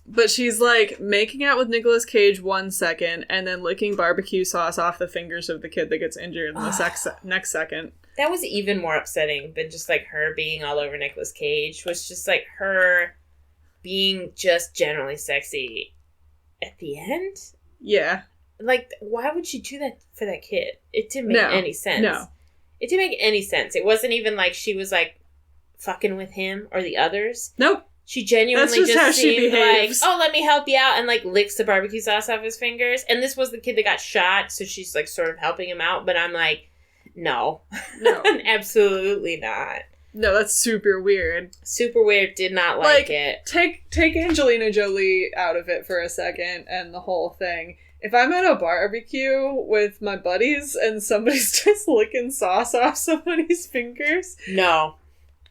But she's, like, making out with Nicolas Cage 1 second and then licking barbecue sauce off the fingers of the kid that gets injured in the next second. That was even more upsetting than just, like, her being all over Nicolas Cage. Was just, like, her being just generally sexy at the end. Yeah. Like, why would she do that for that kid? It didn't make any sense. No. It didn't make any sense. It wasn't even like she was, like, fucking with him or the others. Nope. She genuinely That's just how she seemed behaves. like, oh, let me help you out, and, like, licks the barbecue sauce off his fingers. And this was the kid that got shot, so she's, like, sort of helping him out. But I'm like, no. Absolutely not. No, that's super weird. Super weird. Did not like it. Take Angelina Jolie out of it for a second and the whole thing. If I'm at a barbecue with my buddies and somebody's just licking sauce off somebody's fingers... No.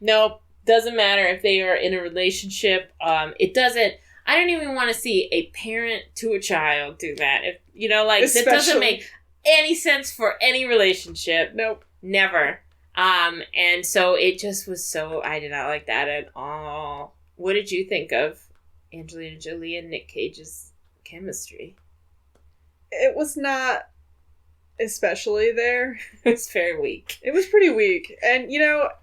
Nope. Doesn't matter if they are in a relationship. It doesn't... I don't even want to see a parent to a child do that. If that doesn't make any sense for any relationship. Nope. Never. And so it just was so... I did not like that at all. What did you think of Angelina Jolie and Nick Cage's chemistry? It was not especially there. It's very weak. It was pretty weak. And,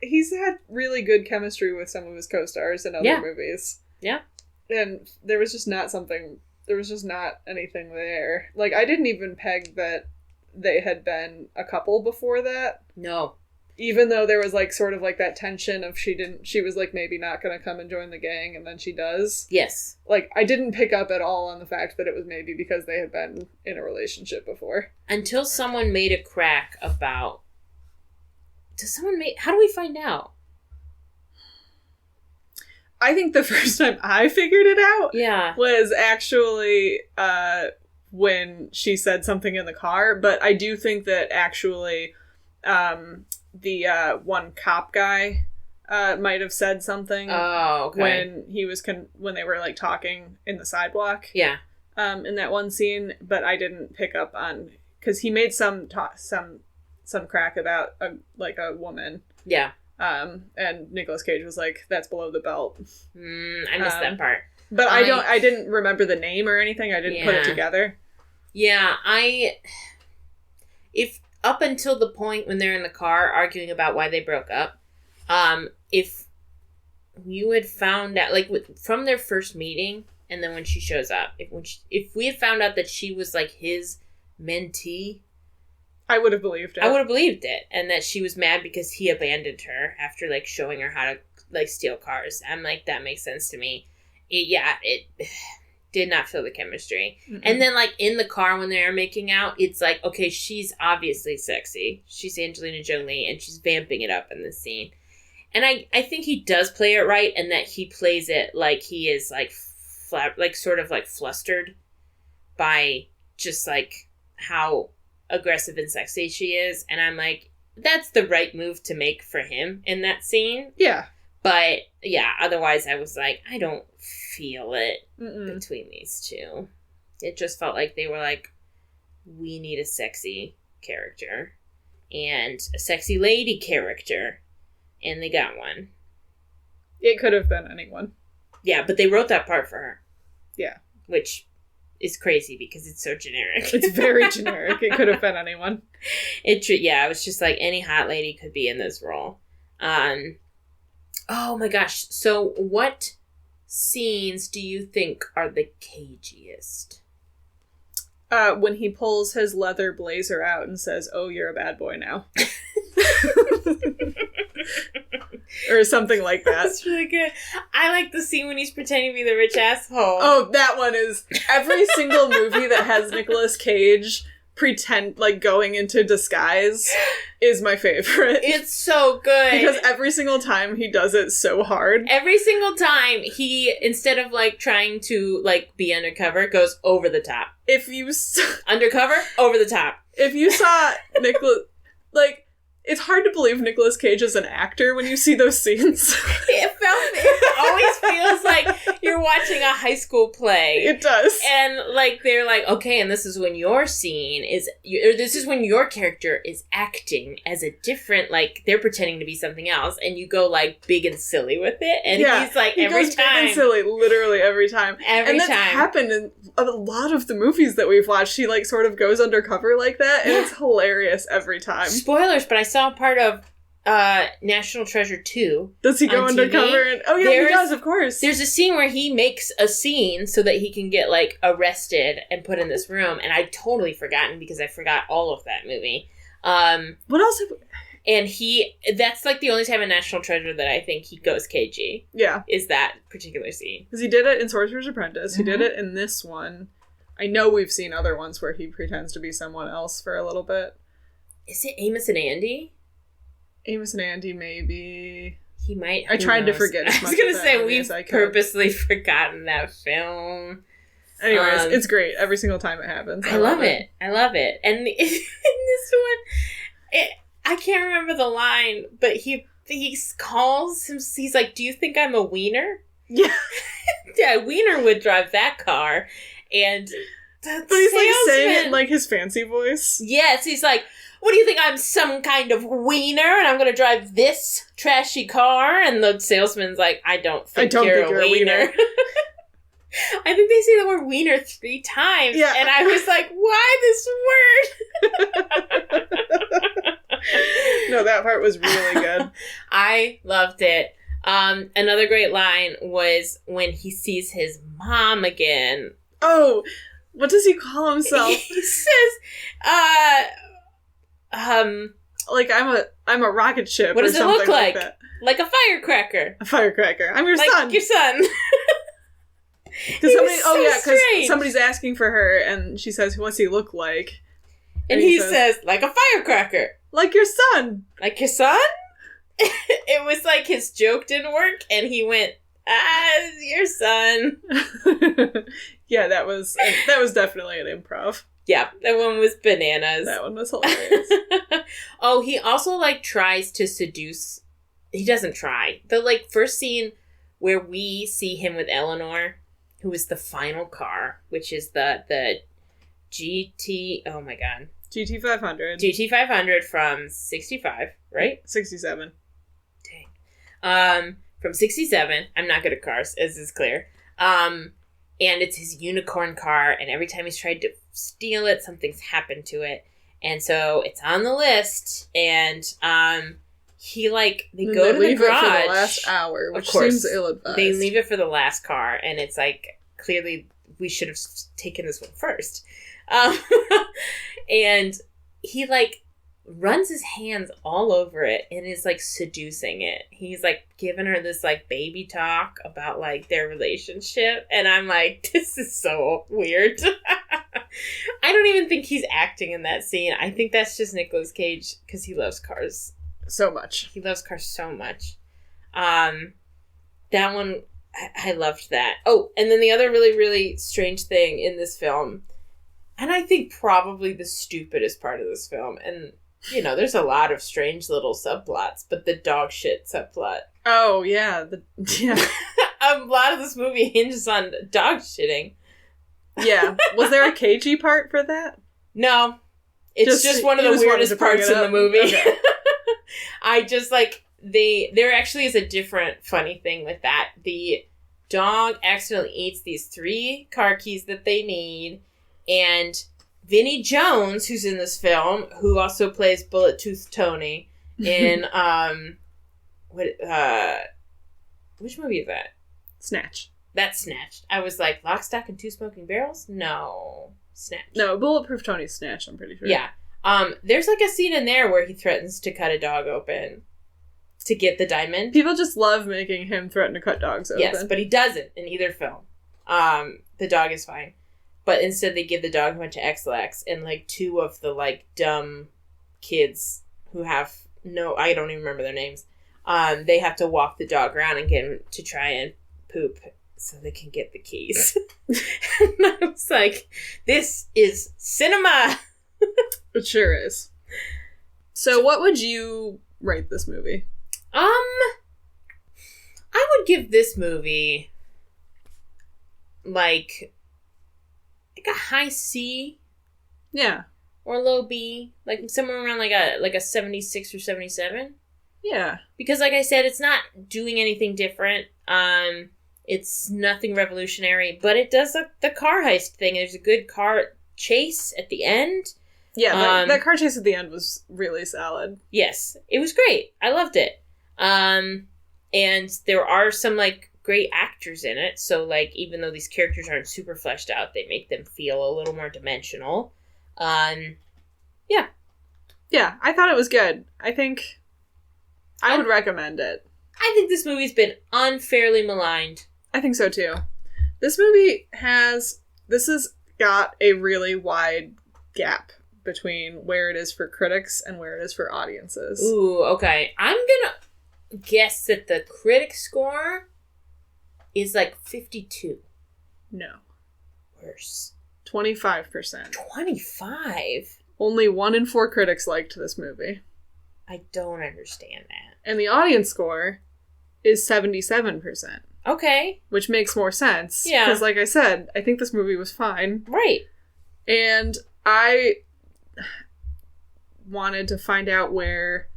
he's had really good chemistry with some of his co-stars in other movies. Yeah. And there was just not anything there. Like, I didn't even peg that they had been a couple before that. No. Even though there was, like, sort of, like, that tension of she was, like, maybe not gonna come and join the gang, and then she does. Yes. Like, I didn't pick up at all on the fact that it was maybe because they had been in a relationship before. Until someone made a crack about... How do we find out? I think the first time I figured it out was actually when she said something in the car, but I do think that actually... the one cop guy might have said something when he was when they were, like, talking in the sidewalk. Yeah. In that one scene, but I didn't pick up on because he made some crack about a woman. Yeah. And Nicolas Cage was like, "That's below the belt." I missed that part. But I didn't remember the name or anything. I didn't put it together. Yeah, if up until the point when they're in the car arguing about why they broke up, if you had found out, like, from their first meeting, and then when she shows up, if we had found out that she was, like, his mentee, I would have believed it. I would have believed it, and that she was mad because he abandoned her after, like, showing her how to, like, steal cars. I'm like, that makes sense to me. It did not feel the chemistry. Mm-mm. And then, like, in the car when they're making out, it's like, okay, she's obviously sexy. She's Angelina Jolie, and she's vamping it up in this scene. And I think he does play it right, and that he plays it like he is, like, sort of, like, flustered by just, like, how aggressive and sexy she is. And I'm like, that's the right move to make for him in that scene. Yeah. But, yeah, otherwise I was like, I don't feel it between these two. It just felt like they were like, we need a sexy character and a sexy lady character, and they got one. It could have been anyone. Yeah, but they wrote that part for her. Yeah. Which is crazy because it's so generic. It's very generic. It could have been anyone. It was just like any hot lady could be in this role. Oh my gosh. So what scenes do you think are the cagiest? When he pulls his leather blazer out and says, "Oh, you're a bad boy now." Or something like that. That's really good. I like the scene when he's pretending to be the rich asshole. Oh, that one is... Every single movie that has Nicolas Cage going into disguise is my favorite. It's so good. Because every single time he does it so hard. Every single time he, instead of, like, trying to, like, be undercover, goes over the top. Undercover, over the top. If you saw Nicolas... Like... It's hard to believe Nicolas Cage is an actor when you see those scenes. It It always feels like you're watching a high school play. It does. And, like, they're like, okay, and this is when your scene is, or this is when your character is acting as a different, like, they're pretending to be something else, and you go, like, big and silly with it, and he's like, he every goes time. Big and silly, literally every time. Every and that's time. happened in a lot of the movies that we've watched. He, like, sort of goes undercover like that, and it's hilarious every time. Spoilers, but I saw part of National Treasure 2. Does he go on undercover? TV? And, oh, yeah, he does, of course. There's a scene where he makes a scene so that he can get, like, arrested and put in this room, and I'd totally forgotten because I forgot all of that movie. What else have... And that's, like, the only time in National Treasure that I think he goes cagey. Yeah. Is that particular scene. Because he did it in Sorcerer's Apprentice. He did it in this one. I know we've seen other ones where he pretends to be someone else for a little bit. Is it Amos and Andy? Amos and Andy, maybe. He might. I tried to forget as much I was going to of say, that we've as I could. purposely forgotten that film. Anyways, it's great every single time it happens. I love it. I love it. And in this one, I can't remember the line, but he calls him, he's like, do you think I'm a wiener? Yeah. Yeah, Wiener would drive that car. And but he's like saying it in like his fancy voice. Yes, he's like, what do you think, I'm some kind of wiener and I'm going to drive this trashy car? And the salesman's like, I don't think you're a wiener. I think they say the word wiener 3 times. Yeah. And I was like, why this word? No, that part was really good. I loved it. Another great line was when he sees his mom again. Oh, what does he call himself? He says, like I'm a rocket ship. What does or it look something like? That. Like a firecracker. A firecracker. I'm your like son. Your son. Because somebody's asking for her, and she says, "What's he look like?" And he says, "Like a firecracker." Like your son. Like your son? It was like his joke didn't work, and he went, your son. Yeah, that was definitely an improv. Yeah, that one was bananas. That one was hilarious. Oh, he also, like, tries to seduce... He doesn't try. The, like, first scene where we see him with Eleanor, who is the final car, which is the GT... Oh, my God. GT500. GT500 from 65, right? 67. Dang. From 67. I'm not good at cars, as is clear. And it's his unicorn car, and every time he's tried to steal it, something's happened to it. And so it's on the list, and he, like, they go to the garage. It for the last hour, which seems ill-advised. They leave it for the last car, and it's like, clearly, we should have taken this one first. And he, like, runs his hands all over it and is, like, seducing it. He's, like, giving her this, like, baby talk about, like, their relationship. And I'm like, this is so weird. I don't even think he's acting in that scene. I think that's just Nicolas Cage because he loves cars. So much. He loves cars so much. That one, I loved that. Oh, and then the other really, really strange thing in this film, and I think probably the stupidest part of this film, and, you know, there's a lot of strange little subplots, but the dog shit subplot. Oh, yeah. A lot of this movie hinges on dog shitting. Yeah. Was there a cagey part for that? No. It's just one of the weirdest parts in the movie. Okay. I just, like, there actually is a different funny thing with that. The dog accidentally eats these 3 car keys that they need, and Vinnie Jones, who's in this film, who also plays Bullet Tooth Tony in, which movie is that? Snatch. That's Snatched. I was like, Lock, Stock, and Two Smoking Barrels? No. Snatch. No, Bulletproof Tony's Snatch, I'm pretty sure. Yeah. There's, like, a scene in there where he threatens to cut a dog open to get the diamond. People just love making him threaten to cut dogs open. Yes, but he doesn't in either film. The dog is fine. But instead they give the dog a bunch of X-Lax, and, like, 2 of the, like, dumb kids who have I don't even remember their names, they have to walk the dog around and get him to try and poop so they can get the keys. And I was like, this is cinema! It sure is. So what would you rate this movie? I would give this movie like a high C. Yeah. Or low B, like somewhere around like a 76 or 77. Yeah. Because like I said, it's not doing anything different. It's nothing revolutionary, but it does the car heist thing. There's a good car chase at the end. Yeah, that car chase at the end was really solid. Yes, it was great. I loved it. And there are some like great actors in it. So like even though these characters aren't super fleshed out, they make them feel a little more dimensional. Yeah. Yeah, I thought it was good. I think I would recommend it. I think this movie's been unfairly maligned. I think so too. This movie has got a really wide gap between where it is for critics and where it is for audiences. Ooh, okay. I'm gonna guess that the critic score is like 52. No. Worse. 25%. 25? Only 1 in 4 critics liked this movie. I don't understand that. And the audience score is 77%. Okay. Which makes more sense. Yeah. Because like I said, I think this movie was fine. Right. And I wanted to find out where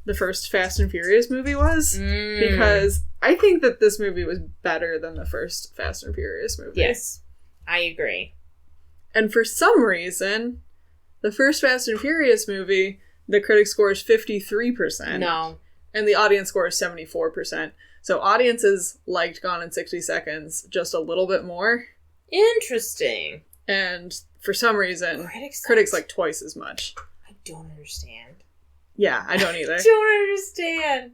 the first Fast and Furious movie was. Because I think that this movie was better than the first Fast and Furious movie. Yes. I agree. And for some reason, the first Fast and Furious movie, the critic score is 53%. No. And the audience score is 74%. So audiences liked Gone in 60 Seconds just a little bit more. Interesting. And for some reason, critics like twice as much. I don't understand. Yeah, I don't either. I don't understand.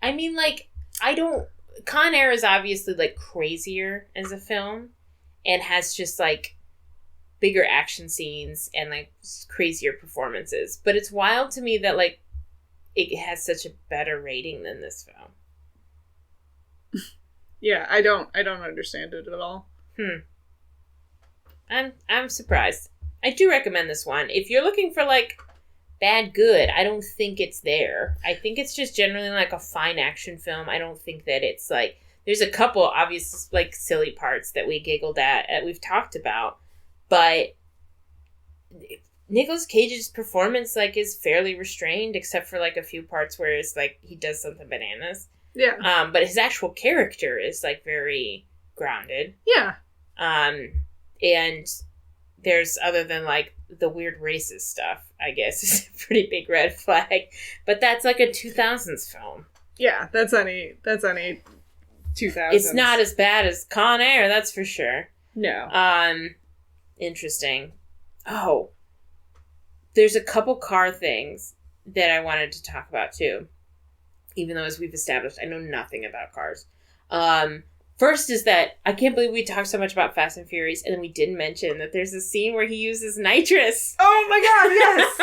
I mean, like, I don't... Con Air is obviously, like, crazier as a film. And has just, like, bigger action scenes and, like, crazier performances. But it's wild to me that, like, it has such a better rating than this film. Yeah, I don't understand it at all. I'm surprised. I do recommend this one. If you're looking for, like, bad good, I don't think it's there. I think it's just generally, like, a fine action film. I don't think that it's, like... There's a couple obvious, like, silly parts that we giggled at we've talked about. But Nicolas Cage's performance, like, is fairly restrained, except for, like, a few parts where it's, like, he does something bananas. Yeah. But his actual character is, like, very grounded. Yeah. And there's, other than, like, the weird racist stuff, I guess, is a pretty big red flag. But that's, like, a 2000s film. Yeah, that's any 2000s. It's not as bad as Con Air, that's for sure. No. Interesting. Oh. There's a couple car things that I wanted to talk about, too. Even though, as we've established, I know nothing about cars. First is that I can't believe we talked so much about Fast and Furious, and then we didn't mention that there's a scene where he uses nitrous. Oh my god, yes!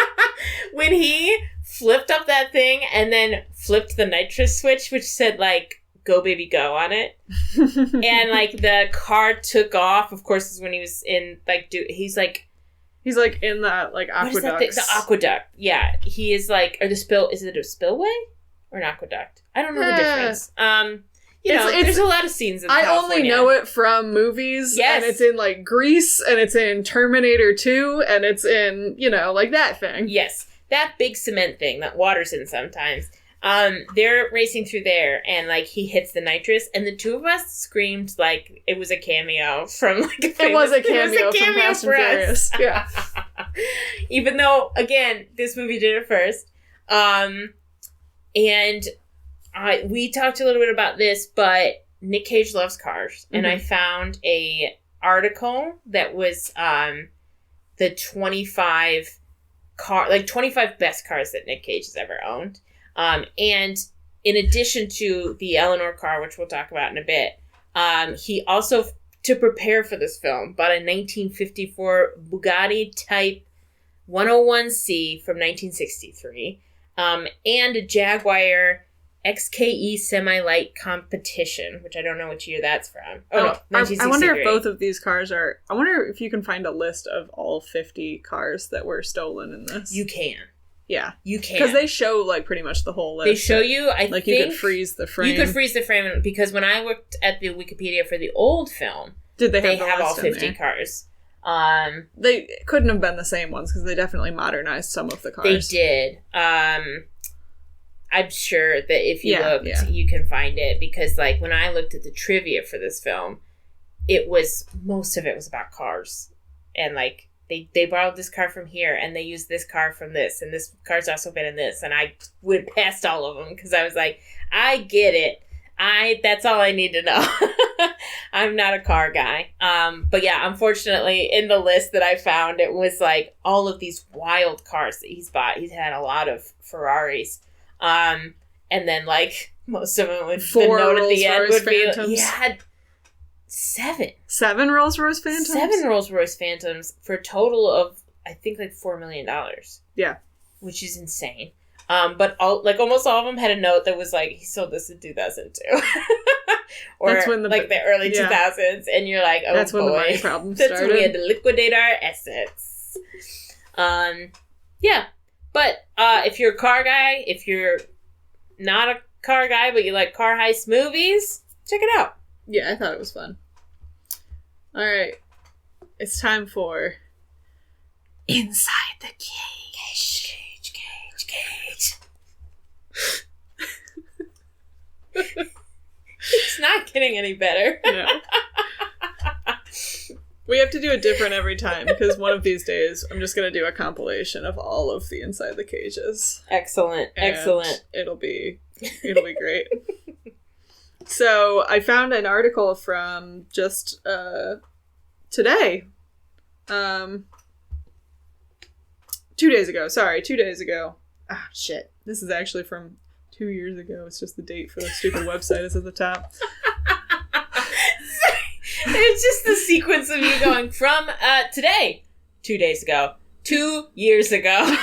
When he flipped up that thing and then flipped the nitrous switch, which said, like, go baby go on it. And, like, the car took off. Of course, is when he was in, like, he's like in the, like, aqueducts. The aqueduct. Yeah. He is, like, or is it a spillway or an aqueduct? I don't know the difference. There's a lot of scenes in California. I only know it from movies. Yes. And it's in, like, Grease, and it's in Terminator 2, and it's in, like, that thing. Yes. That big cement thing that water's in sometimes. They're racing through there, and, like, he hits the nitrous, and the two of us screamed like it was a cameo from, like, it was a cameo from Fast and Furious. Yeah. Even though, again, this movie did it first. And we talked a little bit about this, but Nick Cage loves cars, and I found a article that was the 25 best cars that Nick Cage has ever owned. And in addition to the Eleanor car, which we'll talk about in a bit, he also, to prepare for this film, bought a 1954 Bugatti Type 101C from 1963, and a Jaguar XKE Semi-Light Competition, which I don't know which year that's from. Oh, no, 1963. I wonder if both of these cars are... I wonder if you can find a list of all 50 cars that were stolen in this. You can. Yeah. You can. Because they show, like, pretty much the whole list. They show you, I think... you could freeze the frame. You could freeze the frame, because when I looked at the Wikipedia for the old film, they have all 50 cars. They couldn't have been the same ones, because they definitely modernized some of the cars. They did. I'm sure that if you looked, you can find it, because, like, when I looked at the trivia for this film, most of it was about cars. And, like, they borrowed this car from here, and they used this car from this, and this car's also been in this, and I went past all of them, because I was like, I get it. That's all I need to know. I'm not a car guy. But yeah, unfortunately, in the list that I found, it was, like, all of these wild cars that he's bought. He's had a lot of Ferraris. And then, like, most of them would, the note at the end would be, he had 7 Rolls-Royce Phantoms? 7 Rolls-Royce Phantoms for a total of, I think, like, $4 million. Yeah. Which is insane. But almost all of them had a note that was like, he sold this in 2002. Or that's when the early 2000s. And you're like, oh, that's boy. When the money problem started. That's when we had to liquidate our assets. Yeah. But if you're a car guy, if you're not a car guy, but you like car heist movies, check it out. Yeah, I thought it was fun. All right. It's time for Inside the Cage. Cage. It's not getting any better. No. We have to do it different every time, because one of these days I'm just going to do a compilation of all of the Inside the Cages. Excellent. It'll be great. So I found an article from just today. 2 days ago. Sorry, 2 days ago. Ah, shit. This is actually from 2 years ago. It's just the date for the stupid website is at the top. It's just the sequence of you going from today, 2 days ago, 2 years ago.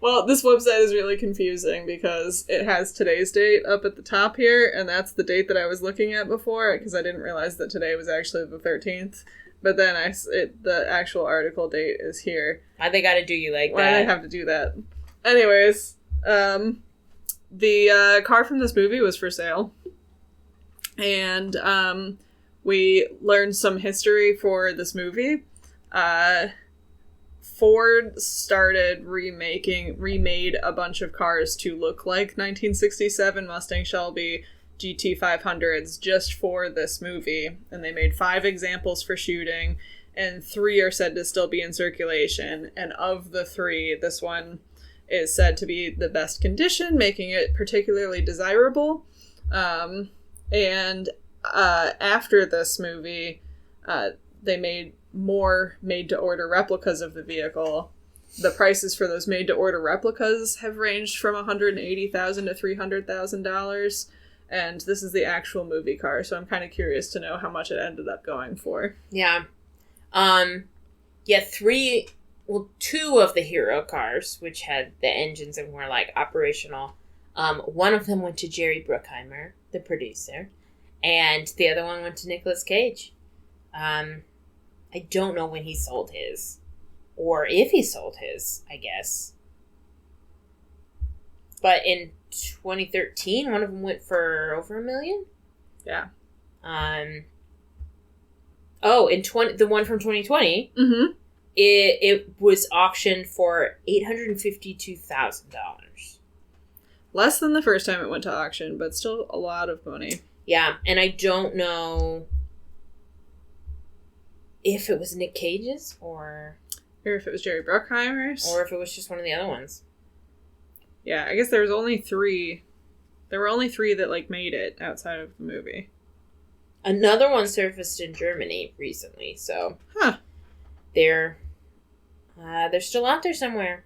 Well, this website is really confusing because it has today's date up at the top here, and that's the date that I was looking at before, because I didn't realize that today was actually the 13th. But then the actual article date is here. Why they gotta do you like that? Why do they have to do that? Anyways, the car from this movie was for sale. And we learned some history for this movie. Ford started remade a bunch of cars to look like 1967 Mustang Shelby GT500s just for this movie. And they made 5 examples for shooting, and 3 are said to still be in circulation. And of the 3, this one is said to be the best condition, making it particularly desirable. And after this movie, they made more made-to-order replicas of the vehicle. The prices for those made-to-order replicas have ranged from $180,000 to $300,000, and this is the actual movie car, so I'm kind of curious to know how much it ended up going for. Yeah. 2 of the hero cars, which had the engines and were, like, operational, one of them went to Jerry Bruckheimer, the producer, and the other one went to Nicolas Cage. I don't know when he sold his, or if he sold his, I guess. But in 2013, one of them went for over $1 million. Yeah. The one from 2020, mm-hmm. it was auctioned for $852,000. Less than the first time it went to auction, but still a lot of money. Yeah, and I don't know if it was Nick Cage's or if it was Jerry Bruckheimer's. Or if it was just one of the other ones. Yeah, I guess there was only 3. There were only 3 that, like, made it outside of the movie. Another one surfaced in Germany recently, so... Huh. They're still out there somewhere,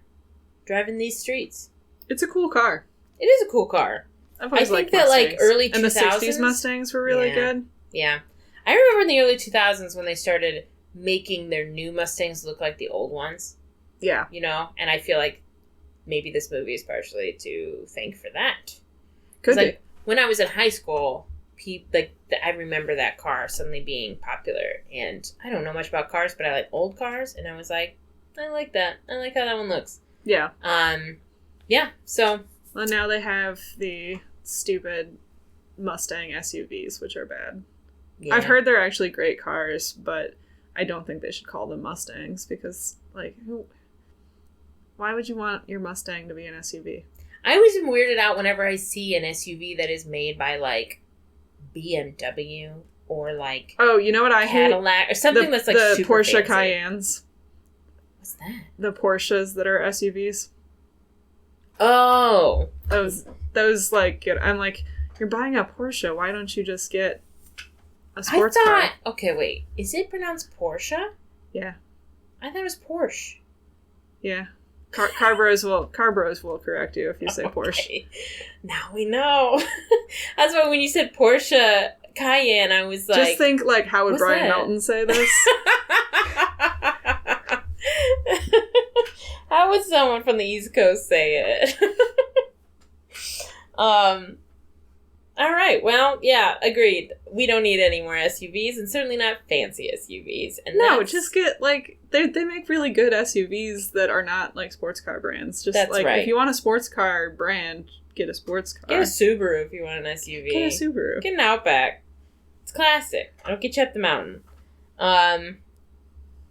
driving these streets. It's a cool car. It is a cool car. I've always liked that, Mustangs. like, early 2000s... And the 60s Mustangs were really good. Yeah. I remember in the early 2000s when they started making their new Mustangs look like the old ones. Yeah. You know? And I feel like maybe this movie is partially to thank for that. Could be. Like, when I was in high school, I remember that car suddenly being popular. And I don't know much about cars, but I like old cars. And I was like, I like that. I like how that one looks. Yeah. Yeah, so... Well, now they have the stupid Mustang SUVs, which are bad. Yeah. I've heard they're actually great cars, but I don't think they should call them Mustangs because, like, why would you want your Mustang to be an SUV? I always am weirded out whenever I see an SUV that is made by, like, BMW or, like... Oh, you know what I hate? Cadillac or something that's, like, the super Porsche fancy. Cayennes. What's that? The Porsches that are SUVs. Oh. Those like, I'm like, you're buying a Porsche, why don't you just get a sports car? Okay, wait. Is it pronounced Porsche? Yeah. I thought it was Porsche. Yeah. Car bros will correct you if you say Porsche. Now we know. That's why when you said Porsche Cayenne, I was like... Just think, like, how would Brian Melton say this? How would someone from the East Coast say it? All right. Well, yeah, agreed. We don't need any more SUVs, and certainly not fancy SUVs. And no, just get, like, they make really good SUVs that are not, like, sports car brands. Just, that's like, right. If you want a sports car brand, get a sports car. Get a Subaru if you want an SUV. Get a Subaru. Get an Outback. It's classic. It'll get you up the mountain.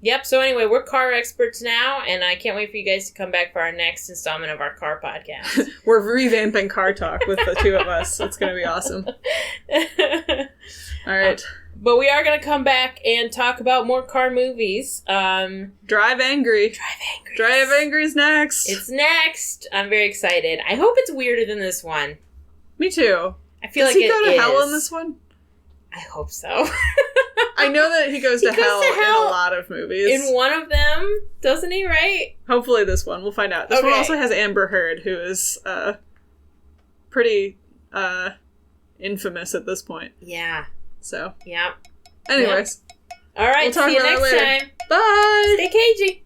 Yep, so anyway, we're car experts now, and I can't wait for you guys to come back for our next installment of our car podcast. We're revamping Car Talk with the two of us. It's going to be awesome. All right. But we are going to come back and talk about more car movies. Drive Angry. Drive Angry's next. It's next. I'm very excited. I hope it's weirder than this one. Me too. I feel like it is. Does he go to hell in this one? I hope so. I know that he goes to hell in a lot of movies. In one of them, doesn't he, right? Hopefully this one. We'll find out. This one also has Amber Heard, who is pretty infamous at this point. Yeah. So. Yeah. Anyways. Yep. All right, we'll talk see you about next that later. time. Bye! Stay cagey.